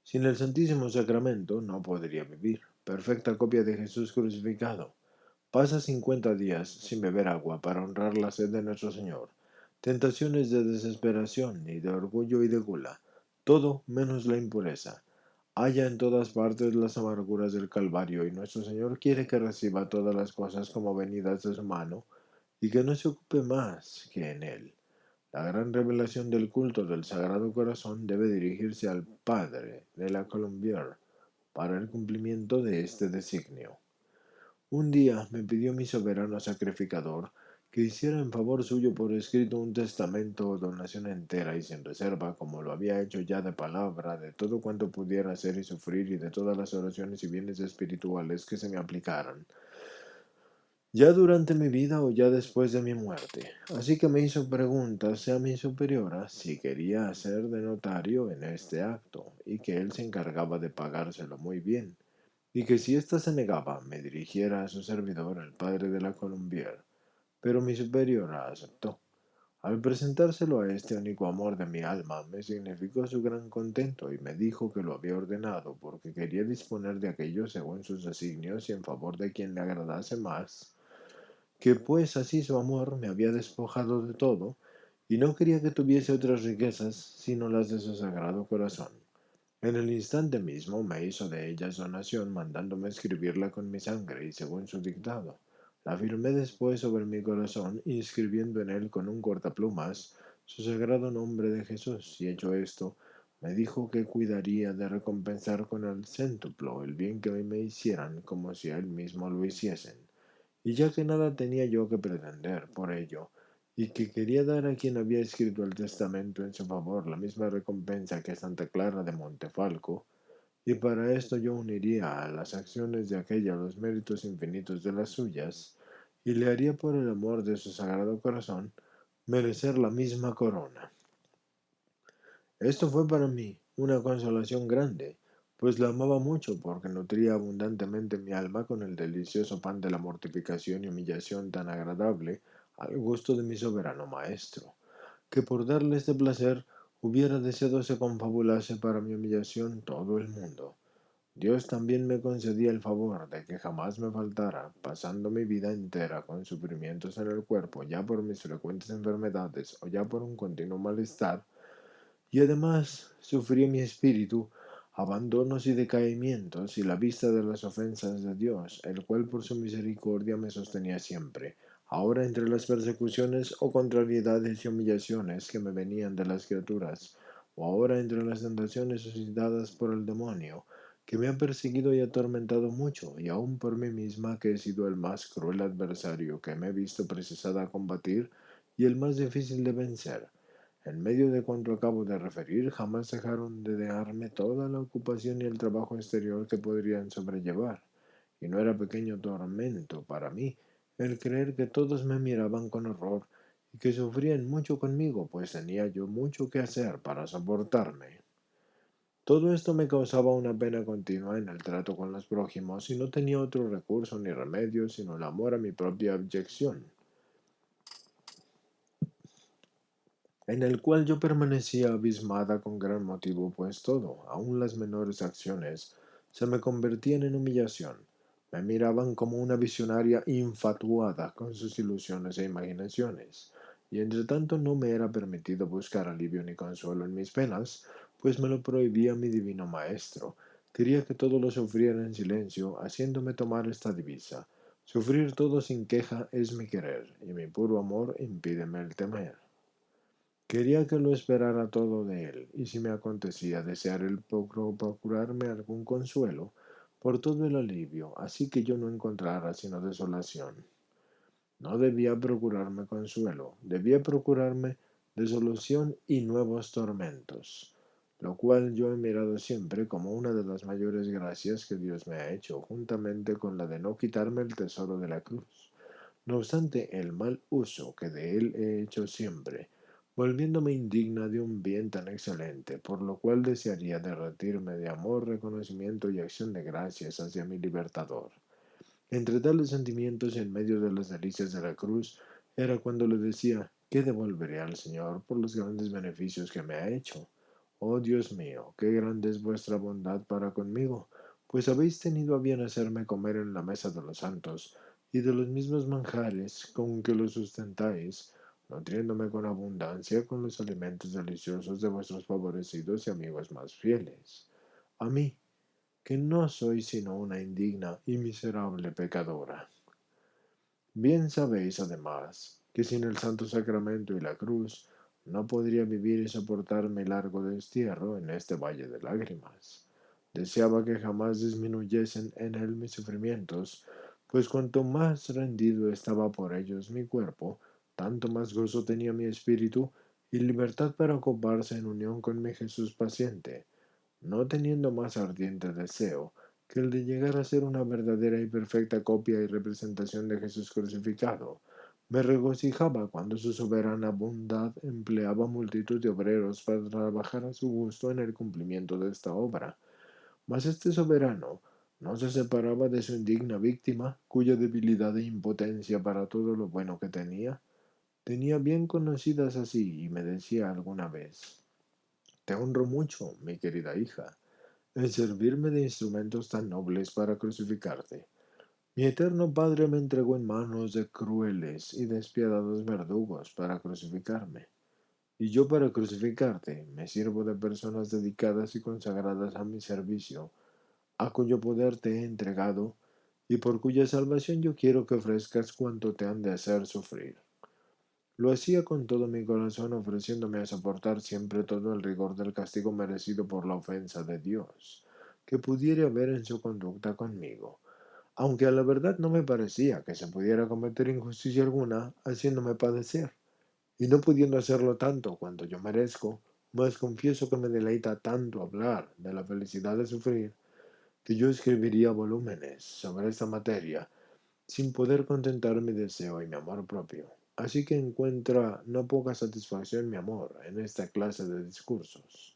Sin el Santísimo Sacramento no podría vivir, perfecta copia de Jesús crucificado. Pasa 50 días sin beber agua para honrar la sed de nuestro Señor. Tentaciones de desesperación y de orgullo y de gula, todo menos la impureza. Halla en todas partes las amarguras del Calvario, y nuestro Señor quiere que reciba todas las cosas como venidas de su mano, y que no se ocupe más que en él. La gran revelación del culto del Sagrado Corazón debe dirigirse al Padre de la Colombière para el cumplimiento de este designio. Un día me pidió mi soberano sacrificador que hiciera en favor suyo por escrito un testamento o donación entera y sin reserva, como lo había hecho ya de palabra, de todo cuanto pudiera hacer y sufrir y de todas las oraciones y bienes espirituales que se me aplicaran, ya durante mi vida o ya después de mi muerte. Así que me hizo preguntas a mi superiora si quería hacer de notario en este acto, y que él se encargaba de pagárselo muy bien, y que si ésta se negaba, me dirigiera a su servidor, el padre de la Colombier. Pero mi superiora aceptó. Al presentárselo a este único amor de mi alma, me significó su gran contento y me dijo que lo había ordenado porque quería disponer de aquello según sus designios y en favor de quien le agradase más, que pues así su amor me había despojado de todo y no quería que tuviese otras riquezas sino las de su sagrado corazón. En el instante mismo me hizo de ellas donación, mandándome escribirla con mi sangre y según su dictado. La firmé después sobre mi corazón, inscribiendo en él con un cortaplumas su sagrado nombre de Jesús, y hecho esto, me dijo que cuidaría de recompensar con el céntuplo el bien que me hicieran, como si a él mismo lo hiciesen. Y ya que nada tenía yo que pretender por ello, y que quería dar a quien había escrito el testamento en su favor la misma recompensa que a Santa Clara de Montefalco, y para esto yo uniría a las acciones de aquella los méritos infinitos de las suyas, y le haría por el amor de su sagrado corazón merecer la misma corona. Esto fue para mí una consolación grande, pues la amaba mucho porque nutría abundantemente mi alma con el delicioso pan de la mortificación y humillación tan agradable al gusto de mi soberano maestro, que por darle este placer hubiera deseado se confabulase para mi humillación todo el mundo. Dios también me concedía el favor de que jamás me faltara, pasando mi vida entera con sufrimientos en el cuerpo, ya por mis frecuentes enfermedades o ya por un continuo malestar, y además sufría mi espíritu abandonos y decaimientos y la vista de las ofensas de Dios, el cual por su misericordia me sostenía siempre, ahora entre las persecuciones o contrariedades y humillaciones que me venían de las criaturas, o ahora entre las tentaciones suscitadas por el demonio, que me ha perseguido y atormentado mucho, y aun por mí misma que he sido el más cruel adversario que me he visto precisada a combatir y el más difícil de vencer. En medio de cuanto acabo de referir, jamás dejaron de darme toda la ocupación y el trabajo exterior que podrían sobrellevar, y no era pequeño tormento para mí el creer que todos me miraban con horror y que sufrían mucho conmigo, pues tenía yo mucho que hacer para soportarme. Todo esto me causaba una pena continua en el trato con los prójimos y no tenía otro recurso ni remedio sino el amor a mi propia abyección, en el cual yo permanecía abismada con gran motivo, pues todo, aun las menores acciones, se me convertían en humillación. Me miraban como una visionaria infatuada con sus ilusiones e imaginaciones, y entre tanto no me era permitido buscar alivio ni consuelo en mis penas, pues me lo prohibía mi divino maestro. Quería que todo lo sufriera en silencio, haciéndome tomar esta divisa: sufrir todo sin queja es mi querer, y mi puro amor impídeme el temer. Quería que lo esperara todo de él, y si me acontecía desear el procurarme algún consuelo, por todo el alivio, así que yo no encontrara sino desolación. No debía procurarme consuelo, debía procurarme desolación y nuevos tormentos, lo cual yo he mirado siempre como una de las mayores gracias que Dios me ha hecho, juntamente con la de no quitarme el tesoro de la cruz. No obstante el mal uso que de él he hecho siempre, volviéndome indigna de un bien tan excelente, por lo cual desearía derretirme de amor, reconocimiento y acción de gracias hacia mi libertador. Entre tales sentimientos y en medio de las delicias de la cruz, era cuando le decía: ¿qué devolveré al Señor por los grandes beneficios que me ha hecho? Oh Dios mío, qué grande es vuestra bondad para conmigo, pues habéis tenido a bien hacerme comer en la mesa de los santos, y de los mismos manjares con que los sustentáis, nutriéndome con abundancia con los alimentos deliciosos de vuestros favorecidos y amigos más fieles. A mí, que no soy sino una indigna y miserable pecadora. Bien sabéis, además, que sin el santo sacramento y la cruz no podría vivir y soportar mi largo destierro en este valle de lágrimas. Deseaba que jamás disminuyesen en él mis sufrimientos, pues cuanto más rendido estaba por ellos mi cuerpo, tanto más gozo tenía mi espíritu y libertad para ocuparse en unión con mi Jesús paciente, no teniendo más ardiente deseo que el de llegar a ser una verdadera y perfecta copia y representación de Jesús crucificado. Me regocijaba cuando su soberana bondad empleaba multitud de obreros para trabajar a su gusto en el cumplimiento de esta obra. Mas este soberano No se separaba de su indigna víctima, cuya debilidad e impotencia para todo lo bueno que tenía bien conocidas así, y me decía alguna vez: te honro mucho, mi querida hija, en servirme de instrumentos tan nobles para crucificarte. Mi eterno Padre me entregó en manos de crueles y despiadados verdugos para crucificarme. Y yo para crucificarte me sirvo de personas dedicadas y consagradas a mi servicio, a cuyo poder te he entregado, y por cuya salvación yo quiero que ofrezcas cuanto te han de hacer sufrir. Lo hacía con todo mi corazón, ofreciéndome a soportar siempre todo el rigor del castigo merecido por la ofensa de Dios, que pudiera haber en su conducta conmigo, aunque a la verdad no me parecía que se pudiera cometer injusticia alguna haciéndome padecer, y no pudiendo hacerlo tanto cuanto yo merezco, mas confieso que me deleita tanto hablar de la felicidad de sufrir, que yo escribiría volúmenes sobre esta materia, sin poder contentar mi deseo y mi amor propio. Así que encuentra no poca satisfacción mi amor en esta clase de discursos.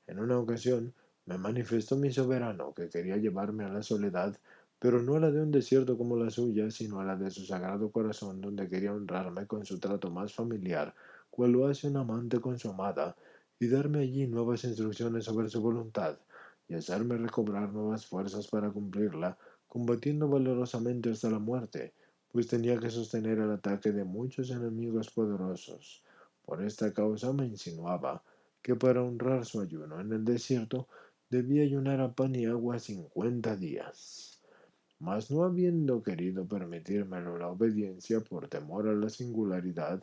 En una ocasión me manifestó mi soberano que quería llevarme a la soledad, pero no a la de un desierto como la suya, sino a la de su sagrado corazón, donde quería honrarme con su trato más familiar, cual lo hace un amante con su amada, y darme allí nuevas instrucciones sobre su voluntad, y hacerme recobrar nuevas fuerzas para cumplirla, combatiendo valorosamente hasta la muerte, pues tenía que sostener el ataque de muchos enemigos poderosos. Por esta causa me insinuaba que para honrar su ayuno en el desierto debía ayunar a pan y agua 50 días. Mas no habiendo querido permitírmelo la obediencia por temor a la singularidad,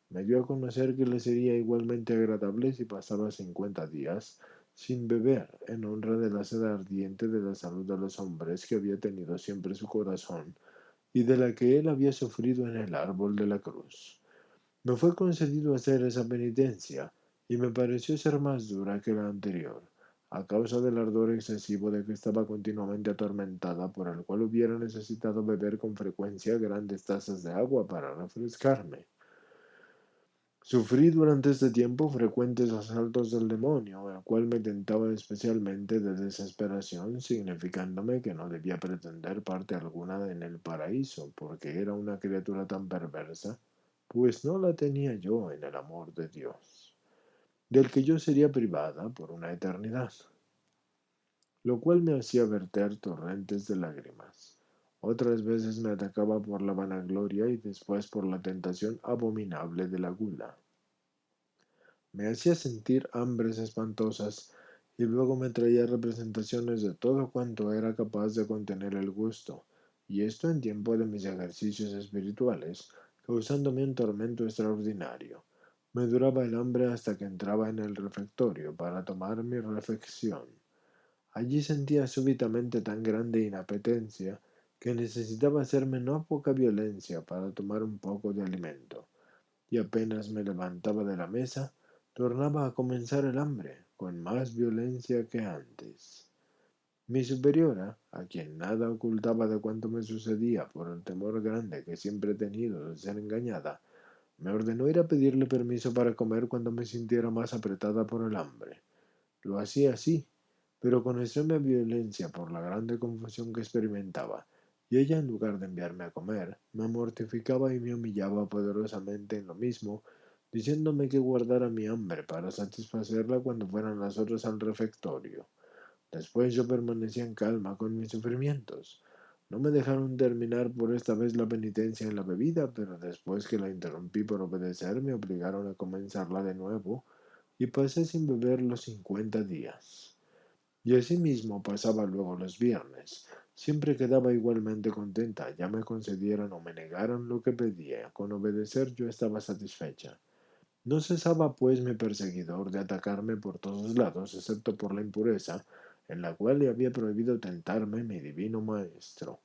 me dio a conocer que le sería igualmente agradable si pasaba 50 días sin beber, en honra de la sed ardiente de la salud de los hombres que había tenido siempre su corazón y de la que él había sufrido en el árbol de la cruz. Me fue concedido hacer esa penitencia, y me pareció ser más dura que la anterior, a causa del ardor excesivo de que estaba continuamente atormentada, por el cual hubiera necesitado beber con frecuencia grandes tazas de agua para refrescarme. Sufrí durante este tiempo frecuentes asaltos del demonio, el cual me tentaba especialmente de desesperación, significándome que no debía pretender parte alguna en el paraíso, porque era una criatura tan perversa, pues no la tenía yo en el amor de Dios, del que yo sería privada por una eternidad, lo cual me hacía verter torrentes de lágrimas. Otras veces me atacaba por la vanagloria y después por la tentación abominable de la gula. Me hacía sentir hambres espantosas y luego me traía representaciones de todo cuanto era capaz de contener el gusto, y esto en tiempo de mis ejercicios espirituales, causándome un tormento extraordinario. Me duraba el hambre hasta que entraba en el refectorio para tomar mi refección. Allí sentía súbitamente tan grande inapetencia que necesitaba hacerme no poca violencia para tomar un poco de alimento, y apenas me levantaba de la mesa, tornaba a comenzar el hambre, con más violencia que antes. Mi superiora, a quien nada ocultaba de cuanto me sucedía por el temor grande que siempre he tenido de ser engañada, me ordenó ir a pedirle permiso para comer cuando me sintiera más apretada por el hambre. Lo hacía así, pero con extrema violencia por la grande confusión que experimentaba, y ella en lugar de enviarme a comer, me mortificaba y me humillaba poderosamente en lo mismo, diciéndome que guardara mi hambre para satisfacerla cuando fueran las otras al refectorio. Después yo permanecía en calma con mis sufrimientos. No me dejaron terminar por esta vez la penitencia en la bebida, pero después que la interrumpí por obedecer, me obligaron a comenzarla de nuevo, y pasé sin beber los 50 días. Y asimismo pasaba luego los viernes. Siempre quedaba igualmente contenta, ya me concedieran o me negaran lo que pedía. Con obedecer yo estaba satisfecha. No cesaba pues mi perseguidor de atacarme por todos lados, excepto por la impureza, en la cual le había prohibido tentarme mi divino maestro.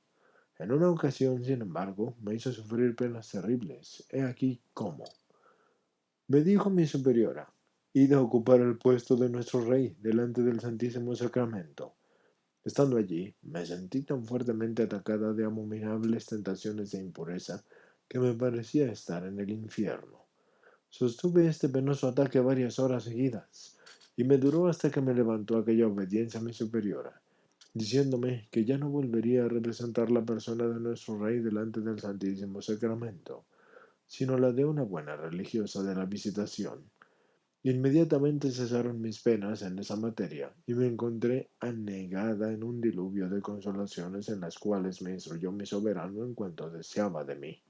En una ocasión, sin embargo, me hizo sufrir penas terribles. He aquí cómo. Me dijo mi superiora: id a ocupar el puesto de nuestro rey delante del Santísimo Sacramento. Estando allí, me sentí tan fuertemente atacada de abominables tentaciones de impureza que me parecía estar en el infierno. Sostuve este penoso ataque varias horas seguidas, y me duró hasta que me levantó aquella obediencia a mi superiora. diciéndome que ya no volvería a representar la persona de nuestro Rey delante del Santísimo Sacramento, sino la de una buena religiosa de la Visitación. Inmediatamente cesaron mis penas en esa materia, y me encontré anegada en un diluvio de consolaciones en las cuales me instruyó mi soberano en cuanto deseaba de mí.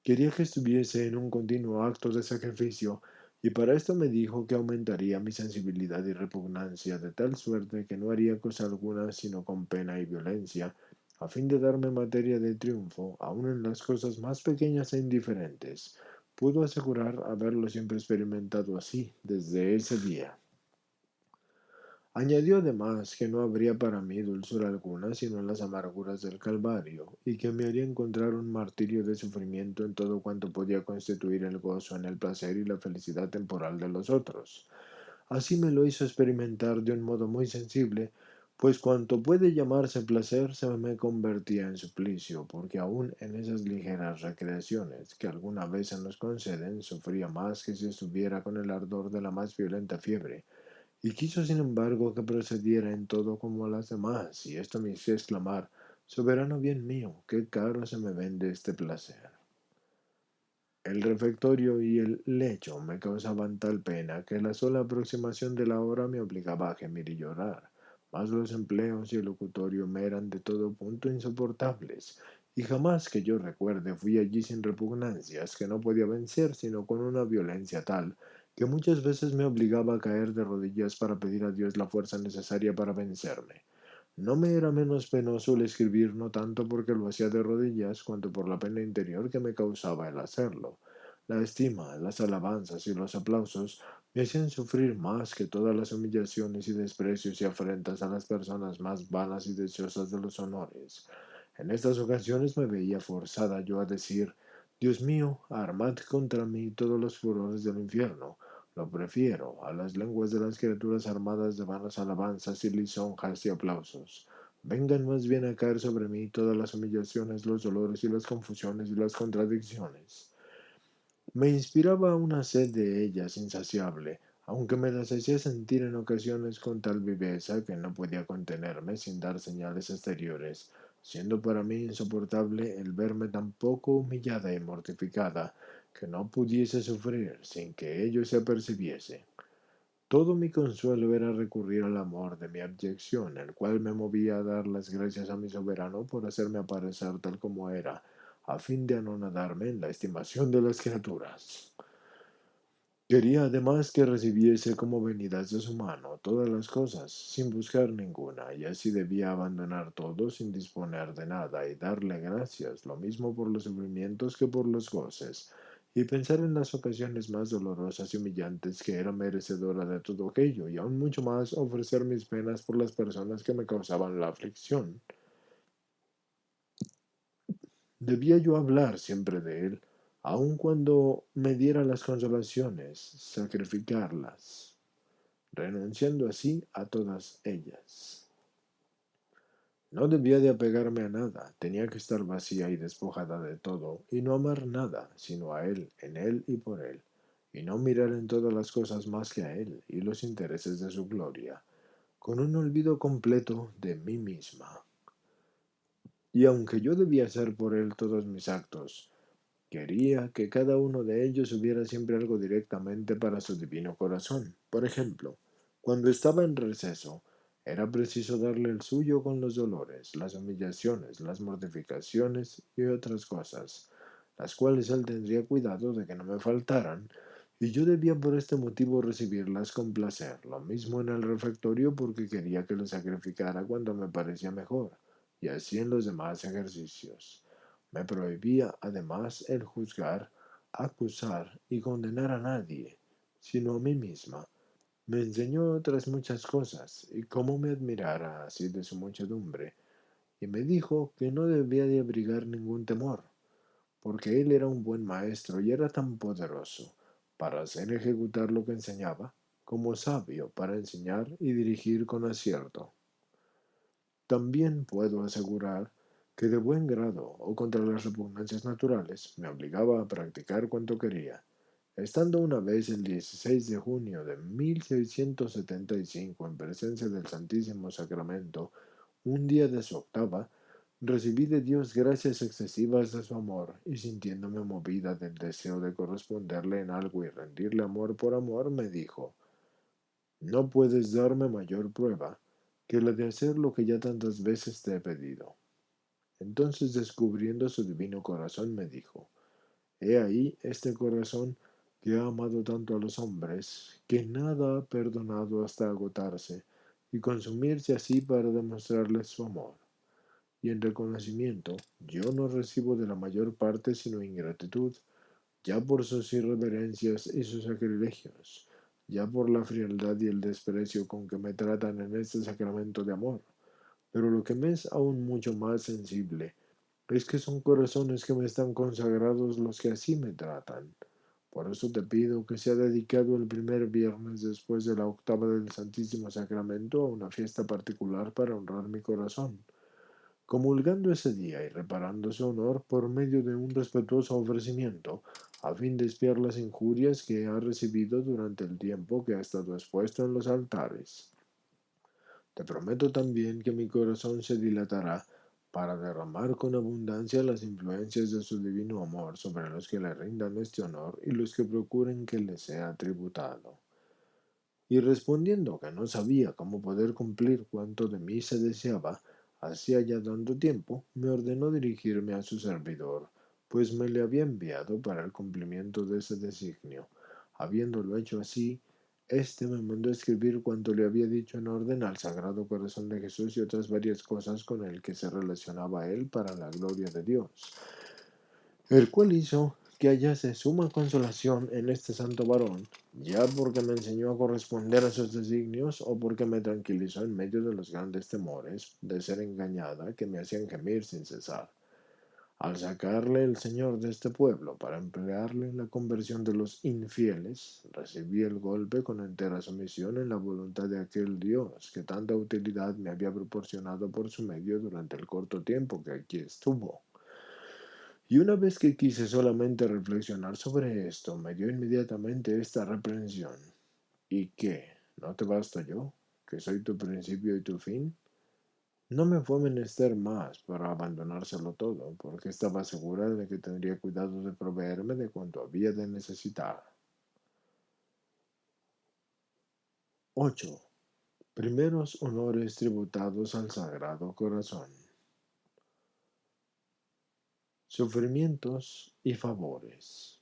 Quería que estuviese en un continuo acto de sacrificio, y para esto me dijo que aumentaría mi sensibilidad y repugnancia de tal suerte que no haría cosa alguna sino con pena y violencia, a fin de darme materia de triunfo, aun en las cosas más pequeñas e indiferentes. Puedo asegurar haberlo siempre experimentado así desde ese día. Añadió además que no habría para mí dulzura alguna sino en las amarguras del Calvario, y que me haría encontrar un martirio de sufrimiento en todo cuanto podía constituir el gozo en el placer y la felicidad temporal de los otros. Así me lo hizo experimentar de un modo muy sensible, pues cuanto puede llamarse placer se me convertía en suplicio, porque aun en esas ligeras recreaciones que alguna vez se nos conceden, sufría más que si estuviera con el ardor de la más violenta fiebre, y quiso sin embargo que procediera en todo como a las demás, y esto me hizo exclamar: soberano bien mío, qué caro se me vende este placer. El refectorio y el lecho me causaban tal pena que la sola aproximación de la hora me obligaba a gemir y llorar, mas los empleos y el locutorio me eran de todo punto insoportables, y jamás que yo recuerde fui allí sin repugnancias que no podía vencer sino con una violencia tal que muchas veces me obligaba a caer de rodillas para pedir a Dios la fuerza necesaria para vencerme. No me era menos penoso el escribir, no tanto porque lo hacía de rodillas, cuanto por la pena interior que me causaba el hacerlo. La estima, las alabanzas y los aplausos me hacían sufrir más que todas las humillaciones y desprecios y afrentas a las personas más vanas y deseosas de los honores. En estas ocasiones me veía forzada yo a decir: Dios mío, armad contra mí todos los furores del infierno. Lo prefiero a las lenguas de las criaturas armadas de vanas alabanzas y lisonjas y aplausos. Vengan más bien a caer sobre mí todas las humillaciones, los dolores y las confusiones y las contradicciones. Me inspiraba una sed de ellas insaciable, aunque me las hacía sentir en ocasiones con tal viveza que no podía contenerme sin dar señales exteriores, siendo para mí insoportable el verme tan poco humillada y mortificada que no pudiese sufrir sin que ello se apercibiese. Todo mi consuelo era recurrir al amor de mi abyección, el cual me movía a dar las gracias a mi soberano por hacerme aparecer tal como era, a fin de anonadarme en la estimación de las criaturas. Quería además que recibiese como venidas de su mano todas las cosas, sin buscar ninguna, y así debía abandonar todo sin disponer de nada, y darle gracias, lo mismo por los sufrimientos que por los goces, y pensar en las ocasiones más dolorosas y humillantes que era merecedora de todo aquello, y aún mucho más ofrecer mis penas por las personas que me causaban la aflicción. Debía yo hablar siempre de él, aun cuando me diera las consolaciones, sacrificarlas, renunciando así a todas ellas. No debía de apegarme a nada, tenía que estar vacía y despojada de todo, y no amar nada, sino a él, en él y por él, y no mirar en todas las cosas más que a él y los intereses de su gloria, con un olvido completo de mí misma. Y aunque yo debía hacer por él todos mis actos, quería que cada uno de ellos hubiera siempre algo directamente para su divino corazón. Por ejemplo, cuando estaba en receso, era preciso darle el suyo con los dolores, las humillaciones, las mortificaciones y otras cosas, las cuales él tendría cuidado de que no me faltaran, y yo debía por este motivo recibirlas con placer, lo mismo en el refectorio porque quería que lo sacrificara cuando me parecía mejor, y así en los demás ejercicios. Me prohibía además el juzgar, acusar y condenar a nadie, sino a mí misma. Me enseñó otras muchas cosas, y cómo me admirara así de su muchedumbre, y me dijo que no debía de abrigar ningún temor, porque él era un buen maestro y era tan poderoso para hacer ejecutar lo que enseñaba, como sabio para enseñar y dirigir con acierto. También puedo asegurar que de buen grado o contra las repugnancias naturales me obligaba a practicar cuanto quería. Estando una vez el 16 de junio de 1675 en presencia del Santísimo Sacramento, Un día de su octava, recibí de Dios gracias excesivas de su amor, y sintiéndome movida del deseo de corresponderle en algo y rendirle amor por amor, me dijo, no puedes darme mayor prueba que la de hacer lo que ya tantas veces te he pedido. Entonces, descubriendo su divino corazón, me dijo, he ahí este corazón que ha amado tanto a los hombres, que nada ha perdonado hasta agotarse y consumirse así para demostrarles su amor. Y en reconocimiento, yo no recibo de la mayor parte sino ingratitud, ya por sus irreverencias y sus sacrilegios, ya por la frialdad y el desprecio con que me tratan en este sacramento de amor. Pero lo que me es aún mucho más sensible es que son corazones que me están consagrados los que así me tratan. Por eso te pido que sea dedicado el primer viernes después de la octava del Santísimo Sacramento a una fiesta particular para honrar mi corazón, comulgando ese día y reparando su honor por medio de un respetuoso ofrecimiento, a fin de expiar las injurias que ha recibido durante el tiempo que ha estado expuesto en los altares. Te prometo también que mi corazón se dilatará para derramar con abundancia las influencias de su divino amor sobre los que le rindan este honor y los que procuren que le sea tributado. Y respondiendo que no sabía cómo poder cumplir cuanto de mí se deseaba, hacía ya tanto tiempo, me ordenó dirigirme a su servidor, pues me le había enviado para el cumplimiento de ese designio. Habiéndolo hecho así, éste me mandó escribir cuanto le había dicho en orden al Sagrado Corazón de Jesús y otras varias cosas con el que se relacionaba él para la gloria de Dios, el cual hizo que hallase suma consolación en este santo varón, ya porque me enseñó a corresponder a sus designios o porque me tranquilizó en medio de los grandes temores de ser engañada que me hacían gemir sin cesar. Al sacarle el Señor de este pueblo para emplearle en la conversión de los infieles, recibí el golpe con entera sumisión en la voluntad de aquel Dios que tanta utilidad me había proporcionado por su medio durante el corto tiempo que aquí estuvo. Y una vez que quise solamente reflexionar sobre esto, me dio inmediatamente esta reprensión. ¿Y qué? ¿No te basto yo, que soy tu principio y tu fin? No me fue menester más para abandonárselo todo, porque estaba segura de que tendría cuidado de proveerme de cuanto había de necesitar. 8. Primeros honores tributados al Sagrado Corazón. Sufrimientos y favores.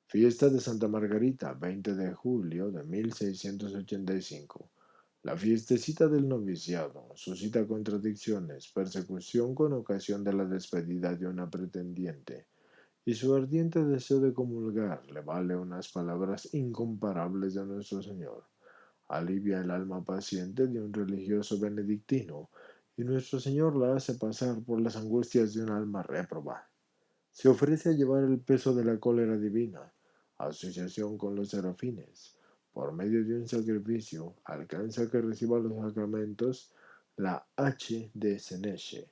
Fiesta de Santa Margarita, 20 de julio de 1685. La fiestecita del noviciado suscita contradicciones, persecución con ocasión de la despedida de una pretendiente, y su ardiente deseo de comulgar le vale unas palabras incomparables de nuestro Señor. Alivia el alma paciente de un religioso benedictino, y nuestro Señor la hace pasar por las angustias de un alma réproba. Se ofrece a llevar el peso de la cólera divina, asociación con los serafines. Por medio de un sacrificio, alcanza que reciba los sacramentos la H de Seneche,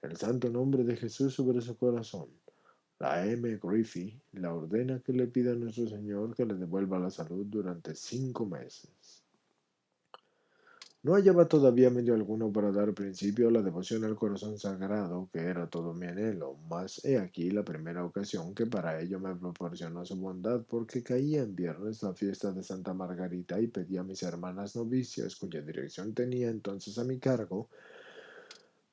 el santo nombre de Jesús sobre su corazón. La M. Griffey la ordena que le pida a nuestro Señor que le devuelva la salud durante 5 meses. No hallaba todavía medio alguno para dar principio a la devoción al corazón sagrado, que era todo mi anhelo, mas he aquí la primera ocasión que para ello me proporcionó su bondad, porque caía en viernes la fiesta de Santa Margarita y pedí a mis hermanas novicias, cuya dirección tenía entonces a mi cargo,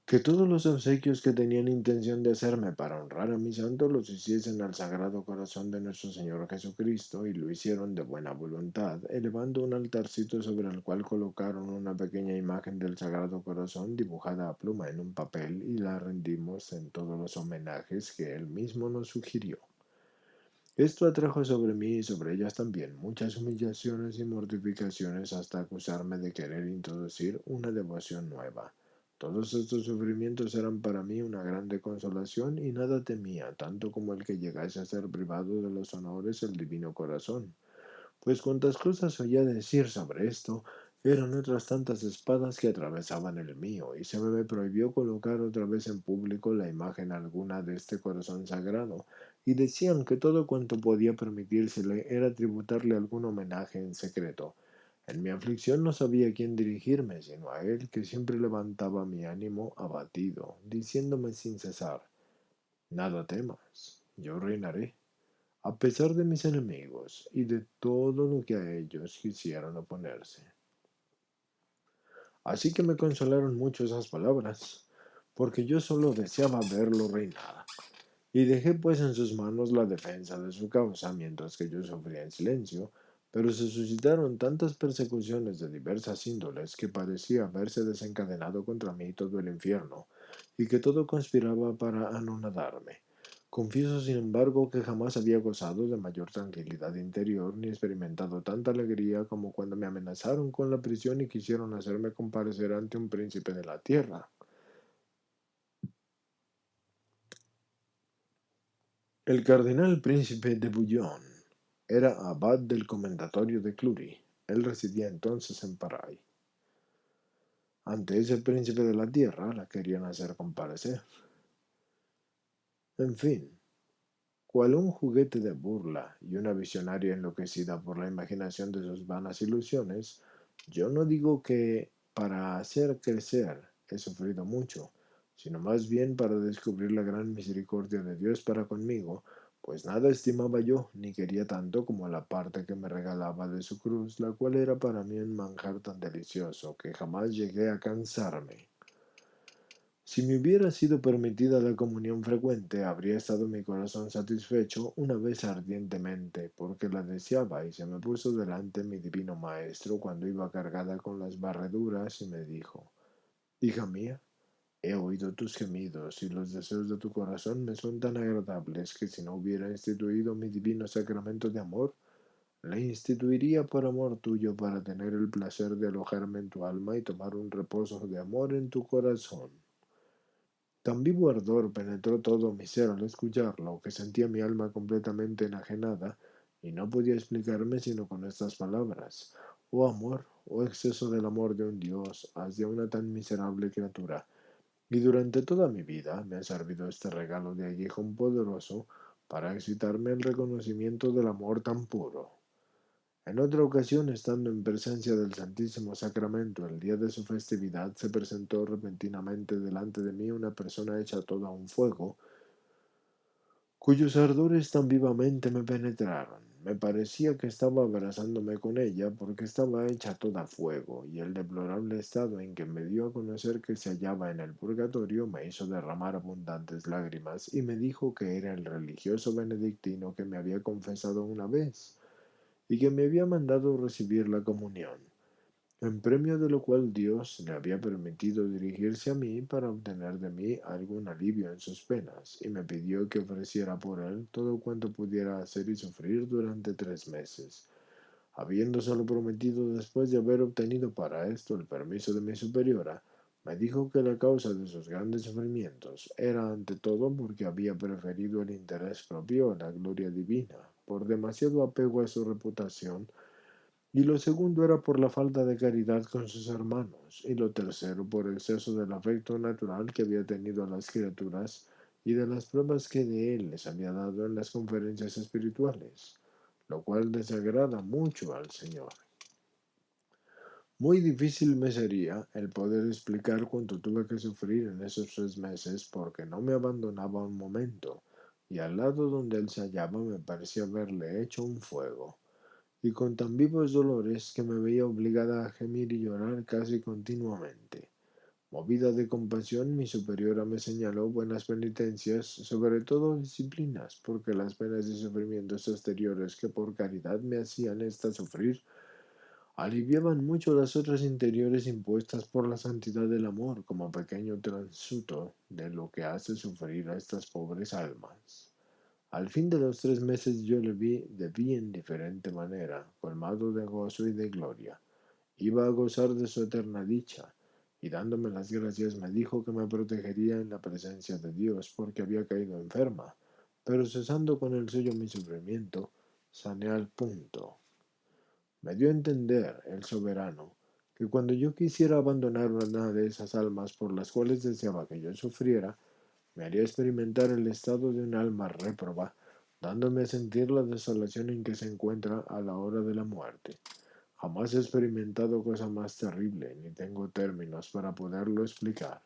que todos los obsequios que tenían intención de hacerme para honrar a mi santo los hiciesen al Sagrado Corazón de nuestro Señor Jesucristo, y lo hicieron de buena voluntad, elevando un altarcito sobre el cual colocaron una pequeña imagen del Sagrado Corazón dibujada a pluma en un papel, y la rendimos en todos los homenajes que él mismo nos sugirió. Esto atrajo sobre mí y sobre ellas también muchas humillaciones y mortificaciones hasta acusarme de querer introducir una devoción nueva. Todos estos sufrimientos eran para mí una grande consolación y nada temía, tanto como el que llegase a ser privado de los honores el divino corazón, pues cuantas cosas oía decir sobre esto eran otras tantas espadas que atravesaban el mío, y se me prohibió colocar otra vez en público la imagen alguna de este corazón sagrado, y decían que todo cuanto podía permitírsele era tributarle algún homenaje en secreto. En mi aflicción no sabía a quién dirigirme, sino a él que siempre levantaba mi ánimo abatido, diciéndome sin cesar, nada temas, yo reinaré, a pesar de mis enemigos y de todo lo que a ellos quisieron oponerse. Así que me consolaron mucho esas palabras, porque yo solo deseaba verlo reinar. Y dejé pues en sus manos la defensa de su causa, mientras que yo sufría en silencio, pero se suscitaron tantas persecuciones de diversas índoles que parecía haberse desencadenado contra mí todo el infierno, y que todo conspiraba para anonadarme. Confieso, sin embargo, que jamás había gozado de mayor tranquilidad interior ni experimentado tanta alegría como cuando me amenazaron con la prisión y quisieron hacerme comparecer ante un príncipe de la tierra. El cardenal príncipe de Bouillon era abad del comendatorio de Cluny. Él residía entonces en Paray. Ante ese príncipe de la tierra la querían hacer comparecer. En fin, cual un juguete de burla y una visionaria enloquecida por la imaginación de sus vanas ilusiones, yo no digo que para hacer crecer he sufrido mucho, sino más bien para descubrir la gran misericordia de Dios para conmigo, pues nada estimaba yo ni quería tanto como la parte que me regalaba de su cruz, la cual era para mí un manjar tan delicioso que jamás llegué a cansarme. Si me hubiera sido permitida la comunión frecuente, habría estado mi corazón satisfecho una vez ardientemente, porque la deseaba, y se me puso delante mi divino maestro cuando iba cargada con las barreduras y me dijo, hija mía, he oído tus gemidos y los deseos de tu corazón me son tan agradables que si no hubiera instituido mi divino sacramento de amor, le instituiría por amor tuyo para tener el placer de alojarme en tu alma y tomar un reposo de amor en tu corazón. Tan vivo ardor penetró todo mi ser al escucharlo, que sentía mi alma completamente enajenada, y no podía explicarme sino con estas palabras. Oh amor, oh exceso del amor de un Dios hacia una tan miserable criatura. Y durante toda mi vida me ha servido este regalo de aguijón poderoso para excitarme el reconocimiento del amor tan puro. En otra ocasión, estando en presencia del Santísimo Sacramento el día de su festividad, se presentó repentinamente delante de mí una persona hecha toda un fuego, cuyos ardores tan vivamente me penetraron. Me parecía que estaba abrazándome con ella, porque estaba hecha toda fuego, y el deplorable estado en que me dio a conocer que se hallaba en el purgatorio me hizo derramar abundantes lágrimas, y me dijo que era el religioso benedictino que me había confesado una vez y que me había mandado recibir la comunión, en premio de lo cual Dios le había permitido dirigirse a mí para obtener de mí algún alivio en sus penas, y me pidió que ofreciera por él todo cuanto pudiera hacer y sufrir durante 3 meses. Habiéndoselo prometido después de haber obtenido para esto el permiso de mi superiora, me dijo que la causa de sus grandes sufrimientos era ante todo porque había preferido el interés propio a la gloria divina, por demasiado apego a su reputación, y lo segundo era por la falta de caridad con sus hermanos, y lo tercero por exceso del afecto natural que había tenido a las criaturas y de las pruebas que de él les había dado en las conferencias espirituales, lo cual desagrada mucho al Señor. Muy difícil me sería el poder explicar cuánto tuve que sufrir en esos 3 meses porque no me abandonaba un momento, y al lado donde él se hallaba me parecía haberle hecho un fuego y con tan vivos dolores que me veía obligada a gemir y llorar casi continuamente. Movida de compasión, mi superiora me señaló buenas penitencias, sobre todo disciplinas, porque las penas y sufrimientos exteriores que por caridad me hacían ésta sufrir, aliviaban mucho las otras interiores impuestas por la santidad del amor, como pequeño transuto de lo que hace sufrir a estas pobres almas. Al fin de los 3 meses yo le vi de bien diferente manera, colmado de gozo y de gloria. Iba a gozar de su eterna dicha, y dándome las gracias me dijo que me protegería en la presencia de Dios porque había caído enferma, pero cesando con el suyo mi sufrimiento, sané al punto. Me dio a entender el soberano que cuando yo quisiera abandonar una de esas almas por las cuales deseaba que yo sufriera, me haría experimentar el estado de un alma réproba, dándome a sentir la desolación en que se encuentra a la hora de la muerte. Jamás he experimentado cosa más terrible, ni tengo términos para poderlo explicar.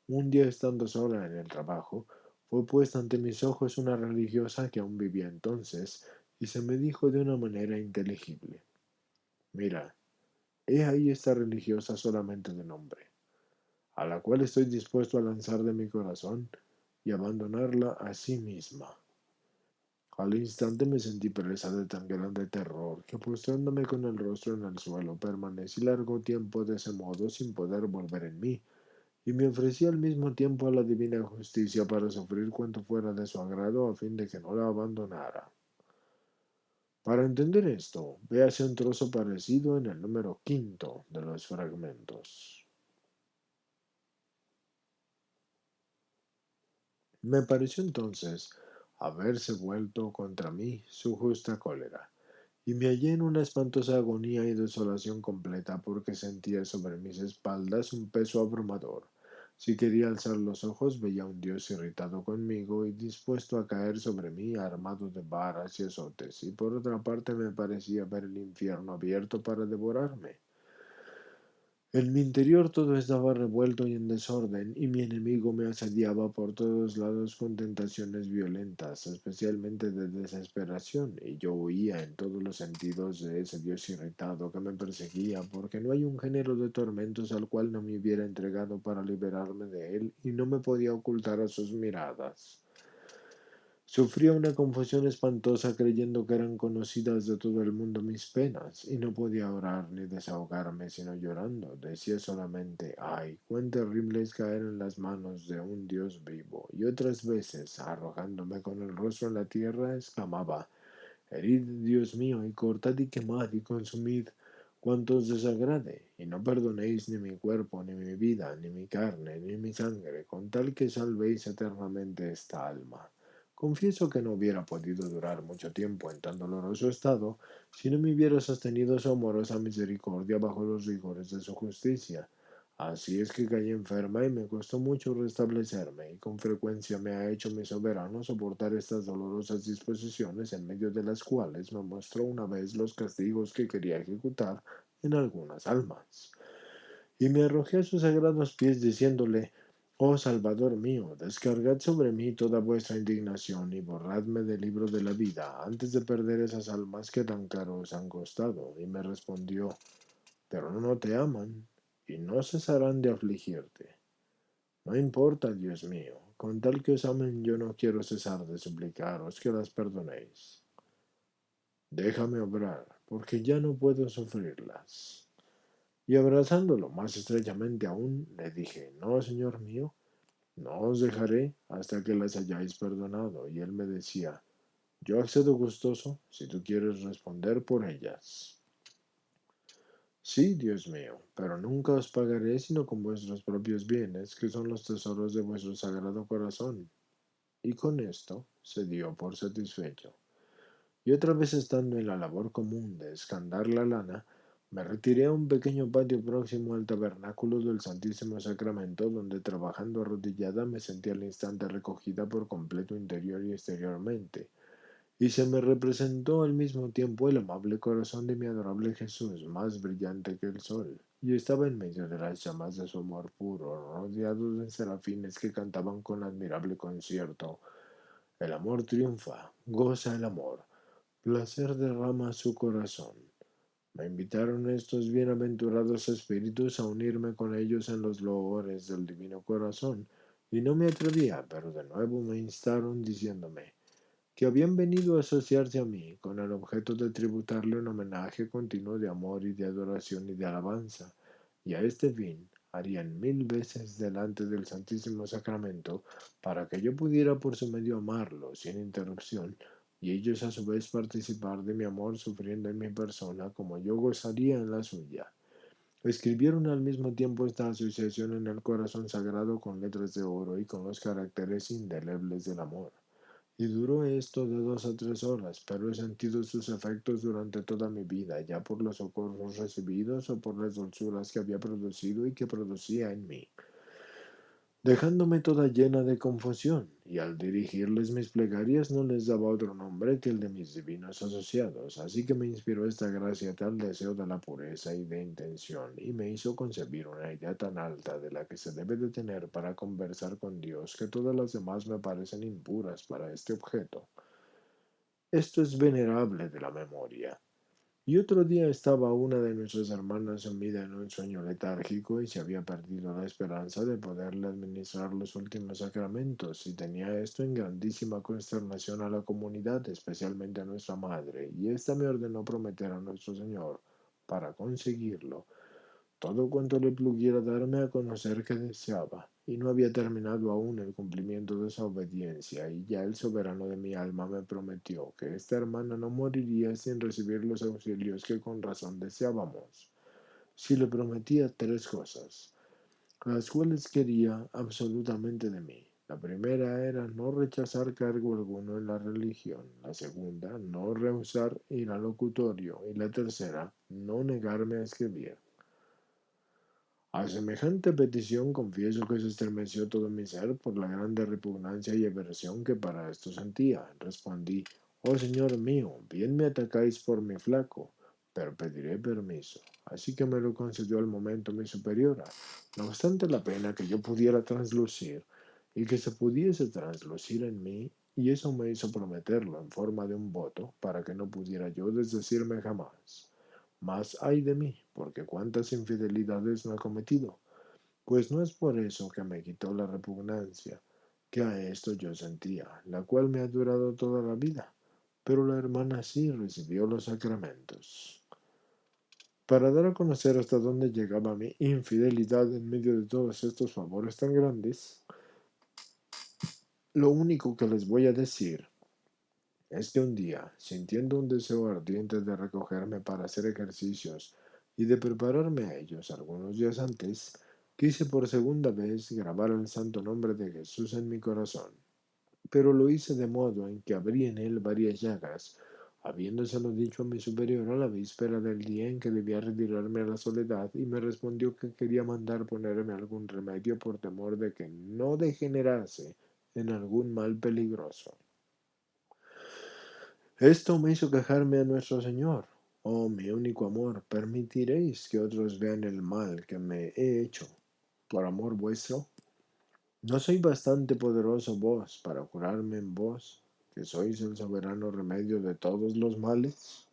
Un día estando sola en el trabajo, fue puesta ante mis ojos una religiosa que aún vivía entonces, y se me dijo de una manera inteligible: Mira, he ahí esta religiosa solamente de nombre, a la cual estoy dispuesto a lanzar de mi corazón y abandonarla a sí misma. Al instante me sentí presa de tan grande terror que, postrándome con el rostro en el suelo, permanecí largo tiempo de ese modo sin poder volver en mí, y me ofrecí al mismo tiempo a la divina justicia para sufrir cuanto fuera de su agrado a fin de que no la abandonara. Para entender esto, véase un trozo parecido en el número quinto de los fragmentos. Me pareció entonces haberse vuelto contra mí su justa cólera, y me hallé en una espantosa agonía y desolación completa porque sentía sobre mis espaldas un peso abrumador. Si quería alzar los ojos veía a un Dios irritado conmigo y dispuesto a caer sobre mí armado de varas y azotes, y por otra parte me parecía ver el infierno abierto para devorarme. En mi interior todo estaba revuelto y en desorden, y mi enemigo me asediaba por todos lados con tentaciones violentas, especialmente de desesperación, y yo huía en todos los sentidos de ese Dios irritado que me perseguía, porque no hay un género de tormentos al cual no me hubiera entregado para liberarme de él, y no me podía ocultar a sus miradas. Sufría una confusión espantosa creyendo que eran conocidas de todo el mundo mis penas, y no podía orar ni desahogarme sino llorando. Decía solamente: ay, cuán terrible es caer en las manos de un Dios vivo. Y otras veces, arrojándome con el rostro en la tierra, exclamaba: herid, Dios mío, y cortad y quemad y consumid cuanto os desagrade, y no perdonéis ni mi cuerpo, ni mi vida, ni mi carne, ni mi sangre, con tal que salvéis eternamente esta alma. Confieso que no hubiera podido durar mucho tiempo en tan doloroso estado si no me hubiera sostenido su amorosa misericordia bajo los rigores de su justicia. Así es que caí enferma y me costó mucho restablecerme, y con frecuencia me ha hecho mi soberano soportar estas dolorosas disposiciones, en medio de las cuales me mostró una vez los castigos que quería ejecutar en algunas almas. Y me arrojé a sus sagrados pies diciéndole: oh Salvador mío, descargad sobre mí toda vuestra indignación y borradme del libro de la vida antes de perder esas almas que tan caro os han costado. Y me respondió: pero no te aman y no cesarán de afligirte. No importa, Dios mío, con tal que os amen yo no quiero cesar de suplicaros que las perdonéis. Déjame obrar, porque ya no puedo sufrirlas. Y abrazándolo más estrechamente aún, le dije: no, Señor mío, no os dejaré hasta que las hayáis perdonado. Y él me decía: yo accedo gustoso si tú quieres responder por ellas. Sí, Dios mío, pero nunca os pagaré sino con vuestros propios bienes, que son los tesoros de vuestro sagrado corazón. Y con esto se dio por satisfecho. Y otra vez, estando en la labor común de escandar la lana, me retiré a un pequeño patio próximo al tabernáculo del Santísimo Sacramento, donde, trabajando arrodillada, me sentí al instante recogida por completo interior y exteriormente, y se me representó al mismo tiempo el amable corazón de mi adorable Jesús, más brillante que el sol, y estaba en medio de las llamas de su amor puro, rodeado de serafines que cantaban con admirable concierto: el amor triunfa, goza el amor, placer derrama su corazón. Me invitaron estos bienaventurados espíritus a unirme con ellos en los loores del divino corazón, y no me atrevía, pero de nuevo me instaron diciéndome que habían venido a asociarse a mí con el objeto de tributarle un homenaje continuo de amor y de adoración y de alabanza, y a este fin harían 1000 veces delante del Santísimo Sacramento para que yo pudiera por su medio amarlo sin interrupción, y ellos a su vez participar de mi amor sufriendo en mi persona como yo gozaría en la suya. Escribieron al mismo tiempo esta asociación en el corazón sagrado con letras de oro y con los caracteres indelebles del amor. Y duró esto de 2 a 3 horas, pero he sentido sus efectos durante toda mi vida, ya por los socorros recibidos o por las dulzuras que había producido y que producía en mí. dejándome toda llena de confusión, y al dirigirles mis plegarias no les daba otro nombre que el de mis divinos asociados, así que me inspiró esta gracia tal deseo de la pureza y de intención, y me hizo concebir una idea tan alta de la que se debe de tener para conversar con Dios, que todas las demás me parecen impuras para este objeto. Esto es venerable de la memoria. Y otro día estaba una de nuestras hermanas sumida en un sueño letárgico y se había perdido la esperanza de poderle administrar los últimos sacramentos, y tenía esto en grandísima consternación a la comunidad, especialmente a nuestra madre, y ésta me ordenó prometer a nuestro Señor, para conseguirlo, todo cuanto le pluguiera darme a conocer que deseaba, y no había terminado aún el cumplimiento de esa obediencia, y ya el soberano de mi alma me prometió que esta hermana no moriría sin recibir los auxilios que con razón deseábamos, si le prometía tres cosas, las cuales quería absolutamente de mí. La primera era no rechazar cargo alguno en la religión, la segunda, no rehusar ir al locutorio, y la tercera, no negarme a escribir. A semejante petición confieso que se estremeció todo mi ser por la grande repugnancia y aversión que para esto sentía. Respondí, oh Señor mío, bien me atacáis por mi flaco, pero pediré permiso. Así que me lo concedió al momento mi superiora, no obstante la pena que yo pudiera traslucir y que se pudiese traslucir en mí, y eso me hizo prometerlo en forma de un voto para que no pudiera yo desdecirme jamás. Mas ay de mí, porque cuántas infidelidades no he cometido. Pues no es por eso que me quitó la repugnancia que a esto yo sentía, la cual me ha durado toda la vida. Pero la hermana sí recibió los sacramentos. Para dar a conocer hasta dónde llegaba mi infidelidad en medio de todos estos favores tan grandes, lo único que les voy a decir es que un día, sintiendo un deseo ardiente de recogerme para hacer ejercicios y de prepararme a ellos algunos días antes, quise por segunda vez grabar el santo nombre de Jesús en mi corazón, pero lo hice de modo en que abrí en él varias llagas, habiéndoselo dicho a mi superior a la víspera del día en que debía retirarme a la soledad, y me respondió que quería mandar ponerme algún remedio por temor de que no degenerase en algún mal peligroso. Esto me hizo quejarme a nuestro Señor. Oh, mi único amor, ¿permitiréis que otros vean el mal que me he hecho por amor vuestro? ¿No soy bastante poderoso vos para curarme en vos, que sois el soberano remedio de todos los males?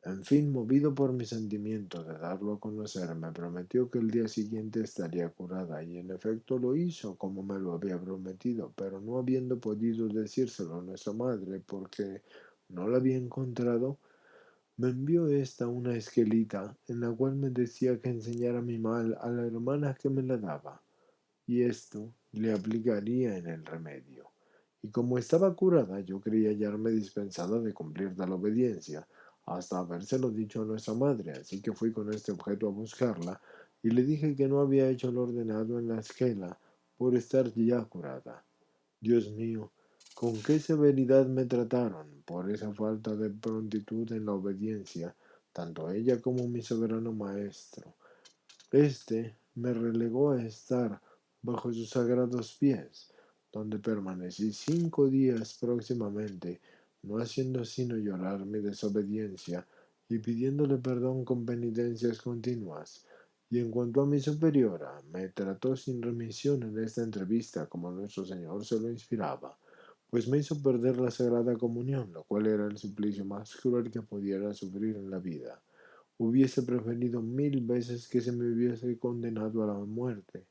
En fin, movido por mi sentimiento de darlo a conocer, me prometió que el día siguiente estaría curada, y en efecto lo hizo como me lo había prometido, pero no habiendo podido decírselo a nuestra madre porque no la había encontrado, me envió esta una esquelita en la cual me decía que enseñara mi mal a la hermana que me la daba, y esto le aplicaría en el remedio. Y como estaba curada, yo creí hallarme dispensada de cumplir tal obediencia, hasta habérselo dicho a nuestra madre, así que fui con este objeto a buscarla, y le dije que no había hecho lo ordenado en la esquela, por estar ya curada. Dios mío, con qué severidad me trataron por esa falta de prontitud en la obediencia, tanto ella como mi soberano maestro. Este me relegó a estar bajo sus sagrados pies, donde permanecí 5 días próximamente, no haciendo sino llorar mi desobediencia y pidiéndole perdón con penitencias continuas. Y en cuanto a mi superiora, me trató sin remisión en esta entrevista como nuestro Señor se lo inspiraba, pues me hizo perder la Sagrada Comunión, lo cual era el suplicio más cruel que pudiera sufrir en la vida. Hubiese preferido 1000 veces que se me hubiese condenado a la muerte.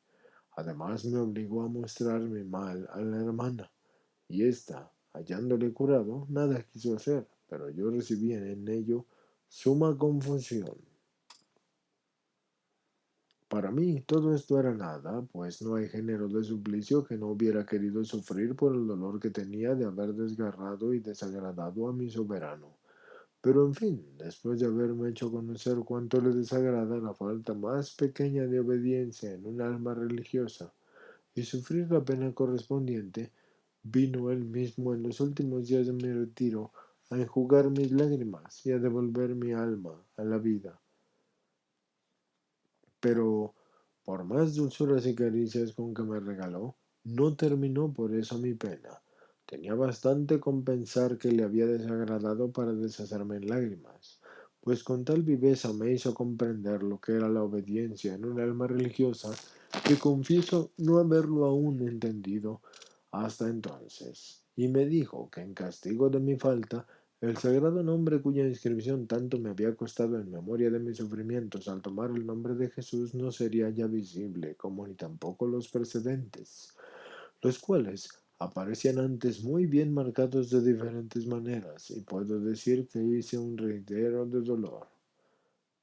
Además me obligó a mostrar mi mal a la hermana, y ésta, hallándole curado, nada quiso hacer, pero yo recibí en ello suma confusión. Para mí todo esto era nada, pues no hay género de suplicio que no hubiera querido sufrir por el dolor que tenía de haber desgarrado y desagradado a mi soberano. Pero en fin, después de haberme hecho conocer cuánto le desagrada la falta más pequeña de obediencia en un alma religiosa y sufrir la pena correspondiente, vino él mismo en los últimos días de mi retiro a enjugar mis lágrimas y a devolver mi alma a la vida. Pero, Por más dulzuras y caricias con que me regaló, no terminó por eso mi pena. Tenía bastante con pensar que le había desagradado para deshacerme en lágrimas, pues con tal viveza me hizo comprender lo que era la obediencia en un alma religiosa, que confieso no haberlo aún entendido hasta entonces, y me dijo que en castigo de mi falta, el sagrado nombre cuya inscripción tanto me había costado en memoria de mis sufrimientos al tomar el nombre de Jesús no sería ya visible, como ni tampoco los precedentes, los cuales aparecían antes muy bien marcados de diferentes maneras, y puedo decir que hice un reitero de dolor.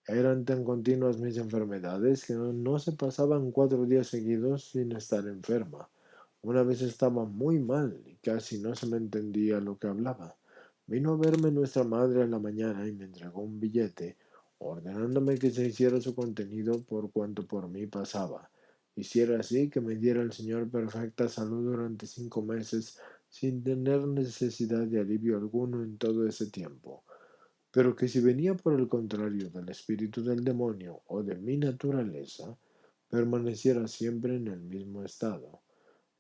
Eran tan continuas mis enfermedades que no se pasaban 4 días seguidos sin estar enferma. Una vez estaba muy mal y casi no se me entendía lo que hablaba. Vino a verme nuestra madre a la mañana y me entregó un billete, ordenándome que se hiciera su contenido por cuanto por mí pasaba. Hiciera así que me diera el Señor perfecta salud durante 5 meses, sin tener necesidad de alivio alguno en todo ese tiempo, pero que si venía por el contrario del espíritu del demonio o de mi naturaleza, permaneciera siempre en el mismo estado.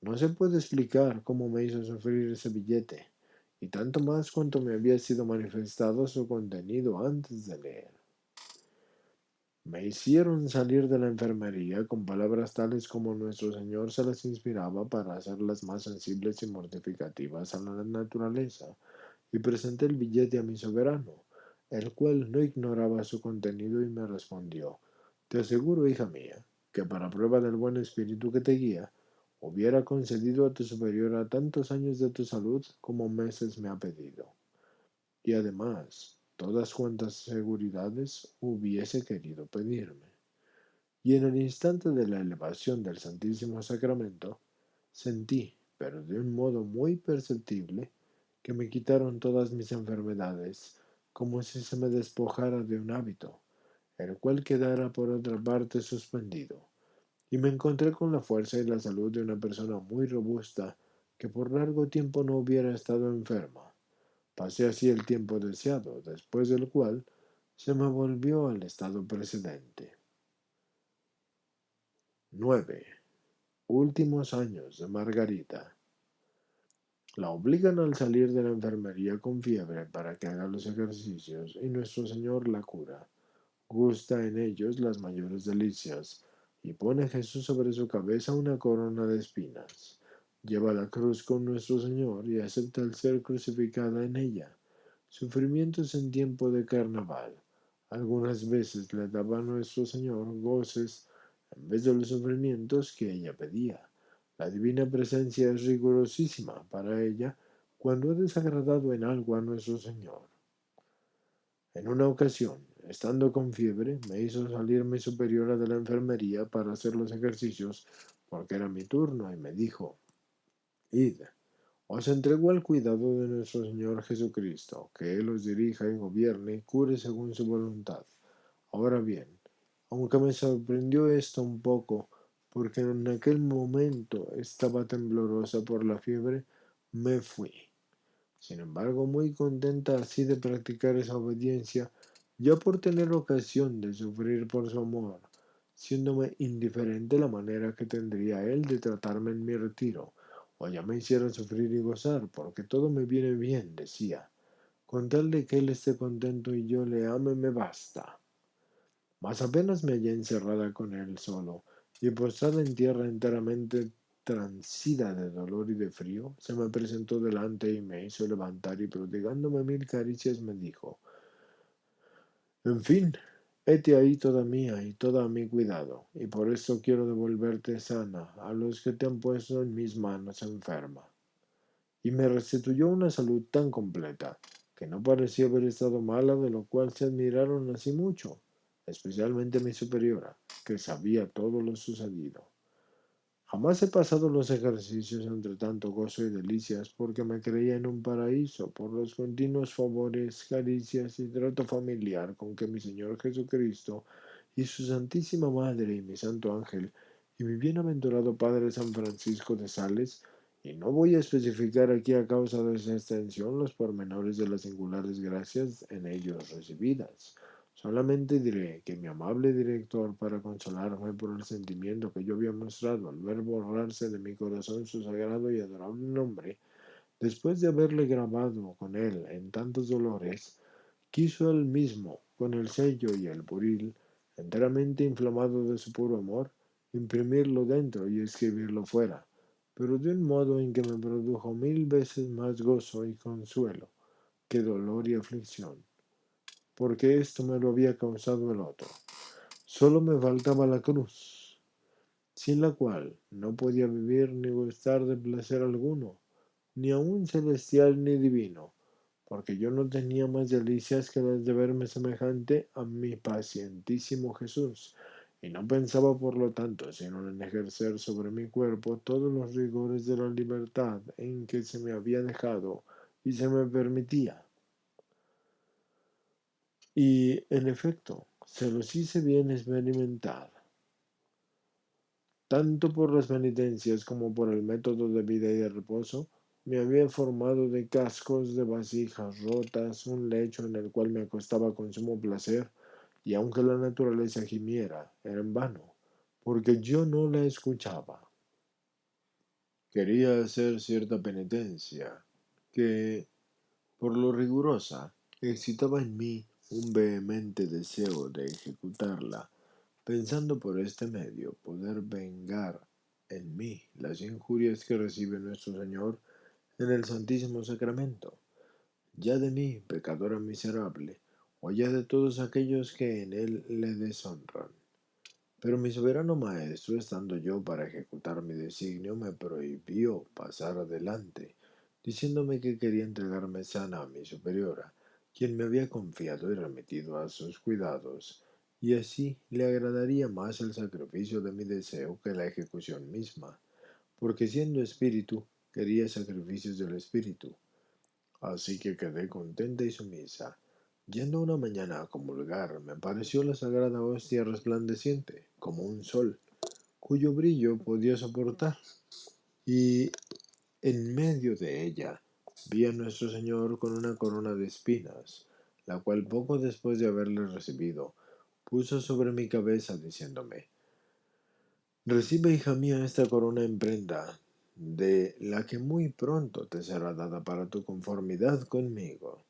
No se puede explicar cómo me hizo sufrir ese billete, y tanto más cuanto me había sido manifestado su contenido antes de leer. Me hicieron salir de la enfermería con palabras tales como nuestro Señor se las inspiraba para hacerlas más sensibles y mortificativas a la naturaleza, y presenté el billete a mi soberano, el cual no ignoraba su contenido y me respondió: Te aseguro, hija mía, que para prueba del buen espíritu que te guía, hubiera concedido a tu superiora tantos años de tu salud como meses me ha pedido, y además todas cuantas seguridades hubiese querido pedirme. Y en el instante de la elevación del Santísimo Sacramento, sentí, pero de un modo muy perceptible, que me quitaron todas mis enfermedades, como si se me despojara de un hábito, el cual quedara por otra parte suspendido, y me encontré con la fuerza y la salud de una persona muy robusta que por largo tiempo no hubiera estado enferma. Pasé así el tiempo deseado, después del cual se me volvió al estado precedente. 9. Últimos años de Margarita. La obligan al salir de la enfermería con fiebre para que haga los ejercicios y nuestro Señor la cura. Gusta en ellos las mayores delicias y pone Jesús sobre su cabeza una corona de espinas. Lleva la cruz con nuestro Señor y acepta el ser crucificada en ella. Sufrimientos en tiempo de carnaval. Algunas veces le daba a nuestro Señor goces en vez de los sufrimientos que ella pedía. La divina presencia es rigurosísima para ella cuando ha desagradado en algo a nuestro Señor. En una ocasión, estando con fiebre, me hizo salir mi superiora de la enfermería para hacer los ejercicios porque era mi turno y me dijo: Id, os entrego al cuidado de nuestro Señor Jesucristo, que Él os dirija y gobierne y cure según su voluntad. Ahora bien, aunque me sorprendió esto un poco, porque en aquel momento estaba temblorosa por la fiebre, me fui. Sin embargo, muy contenta así de practicar esa obediencia, ya por tener ocasión de sufrir por su amor, siéndome indiferente la manera que tendría él de tratarme en mi retiro, o ya me hiciera sufrir y gozar, porque todo me viene bien, decía, con tal de que él esté contento y yo le ame me basta. Mas apenas me hallé encerrada con él solo, y postrada en tierra enteramente transida de dolor y de frío, se me presentó delante y me hizo levantar y prodigándome 1000 caricias me dijo: En fin, hete ahí toda mía y toda a mi cuidado, y por esto quiero devolverte sana a los que te han puesto en mis manos enferma. Y me restituyó una salud tan completa que no parecía haber estado mala, de lo cual se admiraron así mucho, especialmente mi superiora, que sabía todo lo sucedido. Jamás he pasado los ejercicios entre tanto gozo y delicias, porque me creía en un paraíso por los continuos favores, caricias y trato familiar con que mi Señor Jesucristo y su Santísima Madre y mi Santo Ángel y mi bienaventurado Padre San Francisco de Sales, y no voy a especificar aquí a causa de esa extensión los pormenores de las singulares gracias en ellos recibidas, Solamente diré que mi amable director, para consolarme por el sentimiento que yo había mostrado al ver borrarse de mi corazón su sagrado y adorable nombre, después de haberle grabado con él en tantos dolores, quiso él mismo, con el sello y el buril, enteramente inflamado de su puro amor, imprimirlo dentro y escribirlo fuera, pero de un modo en que me produjo 1000 veces más gozo y consuelo que dolor y aflicción, porque esto me lo había causado el otro. Solo me faltaba la cruz, sin la cual no podía vivir ni gustar de placer alguno, ni aun celestial ni divino, porque yo no tenía más delicias que las de verme semejante a mi pacientísimo Jesús, y no pensaba por lo tanto sino en ejercer sobre mi cuerpo todos los rigores de la libertad en que se me había dejado y se me permitía. Y, en efecto, se los hice bien experimentar, tanto por las penitencias como por el método de vida y de reposo. Me había formado de cascos de vasijas rotas un lecho en el cual me acostaba con sumo placer, y aunque la naturaleza gimiera, era en vano, porque yo no la escuchaba. Quería hacer cierta penitencia, que, por lo rigurosa, excitaba en mí un vehemente deseo de ejecutarla, pensando por este medio poder vengar en mí las injurias que recibe nuestro Señor en el Santísimo Sacramento, ya de mí, pecadora miserable, o ya de todos aquellos que en él le deshonran. Pero mi soberano maestro, estando yo para ejecutar mi designio, me prohibió pasar adelante, diciéndome que quería entregarme sana a mi superiora, quien me había confiado y remitido a sus cuidados, y así le agradaría más el sacrificio de mi deseo que la ejecución misma, porque siendo espíritu, quería sacrificios del espíritu. Así que quedé contenta y sumisa. Yendo una mañana a comulgar, me pareció la sagrada hostia resplandeciente, como un sol, cuyo brillo podía soportar, y en medio de ella vi a nuestro Señor con una corona de espinas, la cual poco después de haberle recibido, puso sobre mi cabeza, diciéndome: Recibe, hija mía, esta corona en prenda, de la que muy pronto te será dada para tu conformidad conmigo.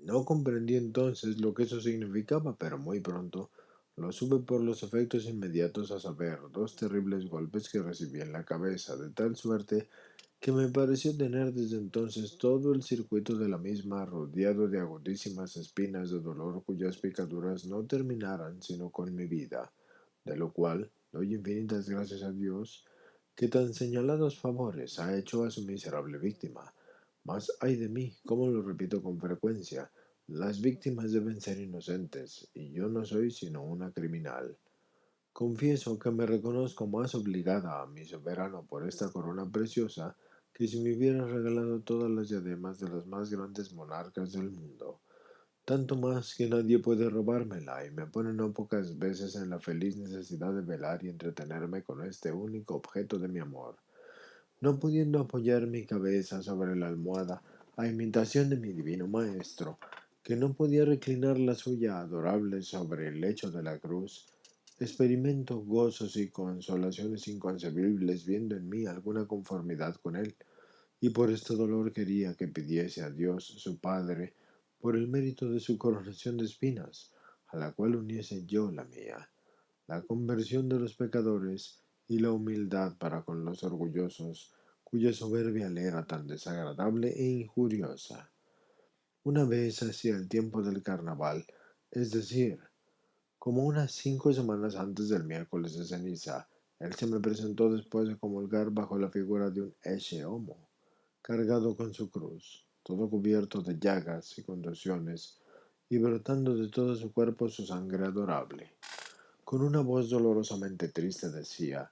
No comprendí entonces lo que eso significaba, pero muy pronto lo supe por los efectos inmediatos, a saber, dos terribles golpes que recibí en la cabeza, de tal suerte que me pareció tener desde entonces todo el circuito de la misma rodeado de agudísimas espinas de dolor cuyas picaduras no terminaran sino con mi vida, de lo cual doy infinitas gracias a Dios, que tan señalados favores ha hecho a su miserable víctima. Mas ay de mí, como lo repito con frecuencia, las víctimas deben ser inocentes, y yo no soy sino una criminal. Confieso que me reconozco más obligada a mi soberano por esta corona preciosa que si me hubiera regalado todas las diademas de los más grandes monarcas del mundo. Tanto más que nadie puede robármela, y me pone no pocas veces en la feliz necesidad de velar y entretenerme con este único objeto de mi amor, no pudiendo apoyar mi cabeza sobre la almohada, a imitación de mi divino maestro, que no podía reclinar la suya adorable sobre el lecho de la cruz. Experimento gozos y consolaciones inconcebibles viendo en mí alguna conformidad con él, y por este dolor quería que pidiese a Dios su Padre, por el mérito de su coronación de espinas, a la cual uniese yo la mía, la conversión de los pecadores y la humildad para con los orgullosos, cuya soberbia le era tan desagradable e injuriosa. Una vez hacia el tiempo del carnaval, es decir, como unas 5 semanas antes del miércoles de ceniza, él se me presentó después de comulgar bajo la figura de un ecce homo, cargado con su cruz, todo cubierto de llagas y contusiones, y brotando de todo su cuerpo su sangre adorable. Con una voz dolorosamente triste decía: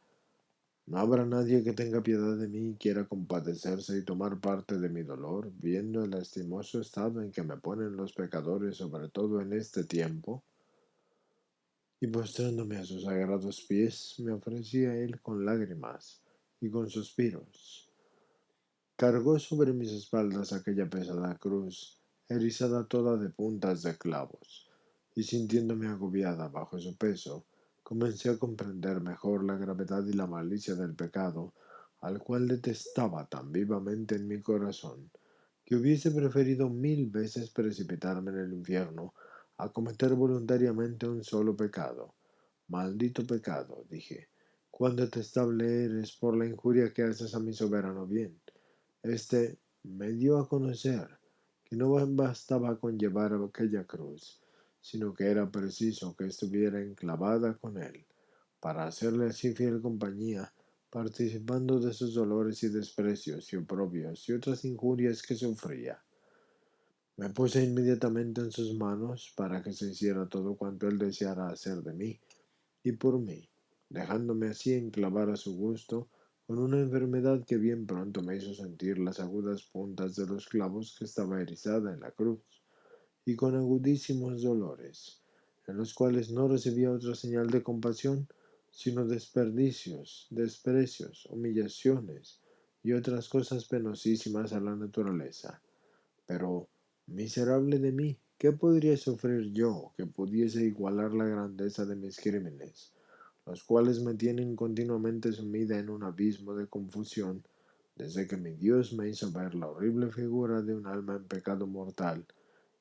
No habrá nadie que tenga piedad de mí y quiera compadecerse y tomar parte de mi dolor, viendo el lastimoso estado en que me ponen los pecadores, sobre todo en este tiempo. Y postrándome a sus sagrados pies, me ofrecí a él con lágrimas y con suspiros. Cargó sobre mis espaldas aquella pesada cruz, erizada toda de puntas de clavos, y sintiéndome agobiada bajo su peso, comencé a comprender mejor la gravedad y la malicia del pecado, al cual detestaba tan vivamente en mi corazón, que hubiese preferido 1000 veces precipitarme en el infierno a cometer voluntariamente un solo pecado. Maldito pecado, dije, cuán detestable eres por la injuria que haces a mi soberano bien. Este me dio a conocer que no bastaba con llevar aquella cruz, sino que era preciso que estuviera enclavada con él, para hacerle así fiel compañía, participando de sus dolores y desprecios y oprobios y otras injurias que sufría. Me puse inmediatamente en sus manos para que se hiciera todo cuanto él deseara hacer de mí y por mí, dejándome así enclavar a su gusto con una enfermedad que bien pronto me hizo sentir las agudas puntas de los clavos que estaba erizada en la cruz, y con agudísimos dolores, en los cuales no recibía otra señal de compasión, sino desperdicios, desprecios, humillaciones y otras cosas penosísimas a la naturaleza. Pero, miserable de mí, ¿qué podría sufrir yo que pudiese igualar la grandeza de mis crímenes, los cuales me tienen continuamente sumida en un abismo de confusión, desde que mi Dios me hizo ver la horrible figura de un alma en pecado mortal,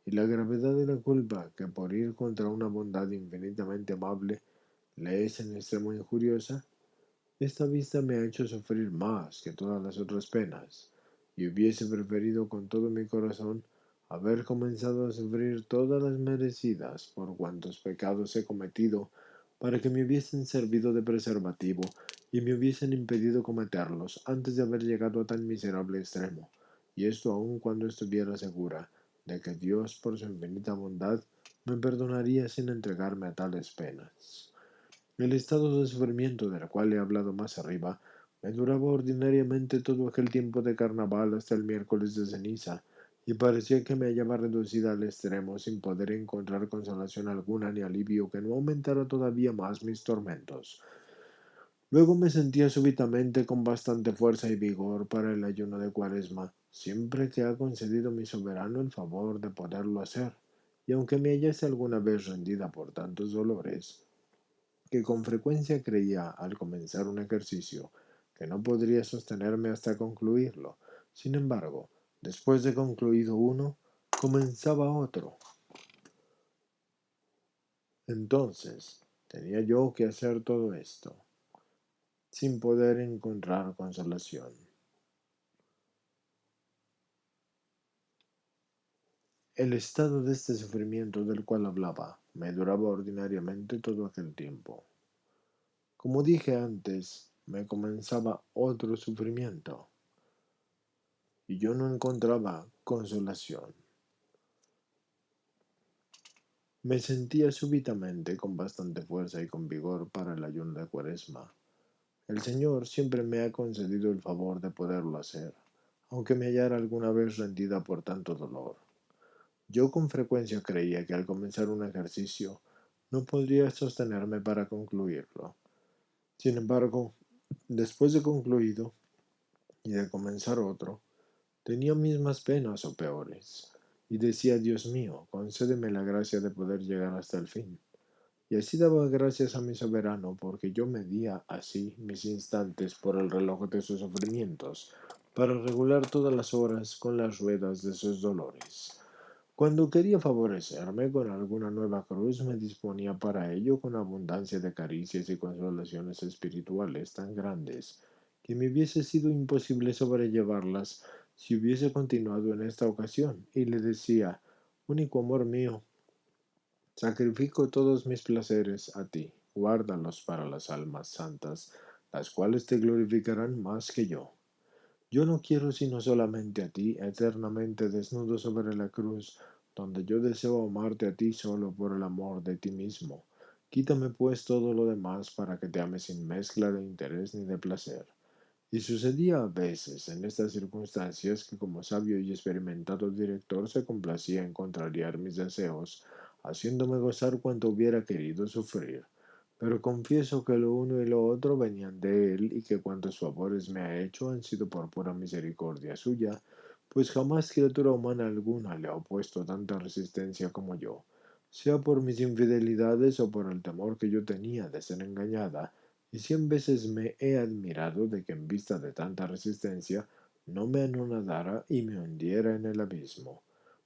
y la gravedad de la culpa que por ir contra una bondad infinitamente amable le es en extremo injuriosa? Esta vista me ha hecho sufrir más que todas las otras penas, y hubiese preferido con todo mi corazón haber comenzado a sufrir todas las merecidas por cuantos pecados he cometido, para que me hubiesen servido de preservativo y me hubiesen impedido cometerlos antes de haber llegado a tan miserable extremo, y esto aun cuando estuviera segura de que Dios por su infinita bondad me perdonaría sin entregarme a tales penas. El estado de sufrimiento del cual he hablado más arriba me duraba ordinariamente todo aquel tiempo de carnaval hasta el miércoles de ceniza, y parecía que me hallaba reducida al extremo sin poder encontrar consolación alguna ni alivio que no aumentara todavía más mis tormentos. Luego me sentía súbitamente con bastante fuerza y vigor para el ayuno de Cuaresma, siempre que ha concedido mi soberano el favor de poderlo hacer, y aunque me hallase alguna vez rendida por tantos dolores, que con frecuencia creía al comenzar un ejercicio que no podría sostenerme hasta concluirlo. Sin embargo, después de concluido uno, comenzaba otro. Entonces, tenía yo que hacer todo esto, sin poder encontrar consolación. El estado de este sufrimiento del cual hablaba me duraba ordinariamente todo aquel tiempo. Como dije antes, me comenzaba otro sufrimiento, y yo no encontraba consolación. Me sentía súbitamente con bastante fuerza y con vigor para el ayuno de Cuaresma. El Señor siempre me ha concedido el favor de poderlo hacer, aunque me hallara alguna vez rendida por tanto dolor. Yo con frecuencia creía que al comenzar un ejercicio no podría sostenerme para concluirlo. Sin embargo, después de concluido y de comenzar otro, tenía mismas penas o peores, y decía: Dios mío, concédeme la gracia de poder llegar hasta el fin. Y así daba gracias a mi soberano, porque yo medía así mis instantes por el reloj de sus sufrimientos, para regular todas las horas con las ruedas de sus dolores. Cuando quería favorecerme con alguna nueva cruz, me disponía para ello con abundancia de caricias y consolaciones espirituales tan grandes que me hubiese sido imposible sobrellevarlas si hubiese continuado en esta ocasión, y le decía: único amor mío, sacrifico todos mis placeres a ti, guárdalos para las almas santas, las cuales te glorificarán más que yo. Yo no quiero sino solamente a ti, eternamente desnudo sobre la cruz, donde yo deseo amarte a ti solo por el amor de ti mismo. Quítame pues todo lo demás para que te ame sin mezcla de interés ni de placer. Y sucedía a veces en estas circunstancias que como sabio y experimentado director se complacía en contrariar mis deseos, haciéndome gozar cuanto hubiera querido sufrir. Pero confieso que lo uno y lo otro venían de él, y que cuantos favores me ha hecho han sido por pura misericordia suya, pues jamás criatura humana alguna le ha opuesto tanta resistencia como yo. sea por mis infidelidades o por el temor que yo tenía de ser engañada, y 100 veces me he admirado de que en vista de tanta resistencia no me anonadara y me hundiera en el abismo.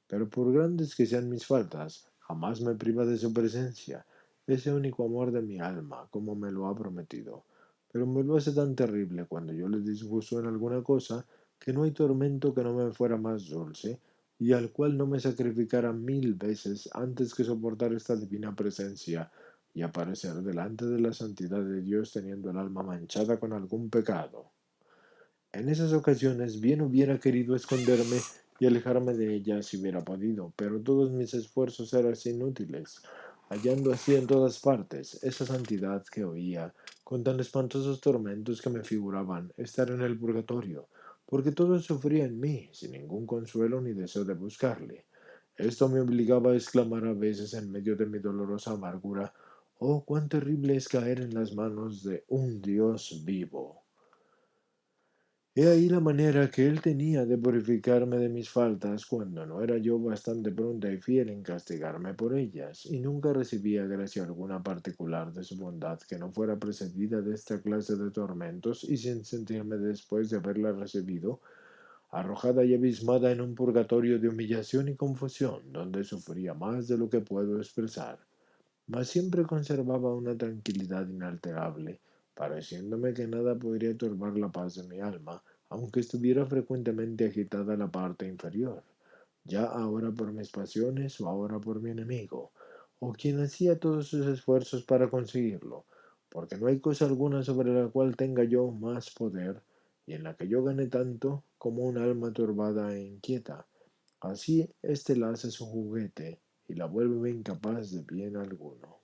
Pero por grandes que sean mis faltas, jamás me priva de su presencia, ese único amor de mi alma, como me lo ha prometido. Pero me lo hace tan terrible cuando yo le disgusto en alguna cosa, que no hay tormento que no me fuera más dulce, y al cual no me sacrificara 1000 veces antes que soportar esta divina presencia y aparecer delante de la santidad de Dios teniendo el alma manchada con algún pecado. En esas ocasiones bien hubiera querido esconderme y alejarme de ella si hubiera podido, pero todos mis esfuerzos eran inútiles, hallando así en todas partes esa santidad que oía, con tan espantosos tormentos que me figuraban estar en el purgatorio, porque todo sufría en mí, sin ningún consuelo ni deseo de buscarle. Esto me obligaba a exclamar a veces en medio de mi dolorosa amargura: «Oh, cuán terrible es caer en las manos de un Dios vivo». He ahí la manera que él tenía de purificarme de mis faltas cuando no era yo bastante pronta y fiel en castigarme por ellas, y nunca recibía gracia alguna particular de su bondad que no fuera precedida de esta clase de tormentos, y sin sentirme después de haberla recibido, arrojada y abismada en un purgatorio de humillación y confusión, donde sufría más de lo que puedo expresar. Mas siempre conservaba una tranquilidad inalterable, pareciéndome que nada podría turbar la paz de mi alma, aunque estuviera frecuentemente agitada la parte inferior, ya ahora por mis pasiones o ahora por mi enemigo, o quien hacía todos sus esfuerzos para conseguirlo, porque no hay cosa alguna sobre la cual tenga yo más poder, y en la que yo gane tanto como un alma turbada e inquieta. Así éste la hace su juguete y la vuelve incapaz de bien alguno.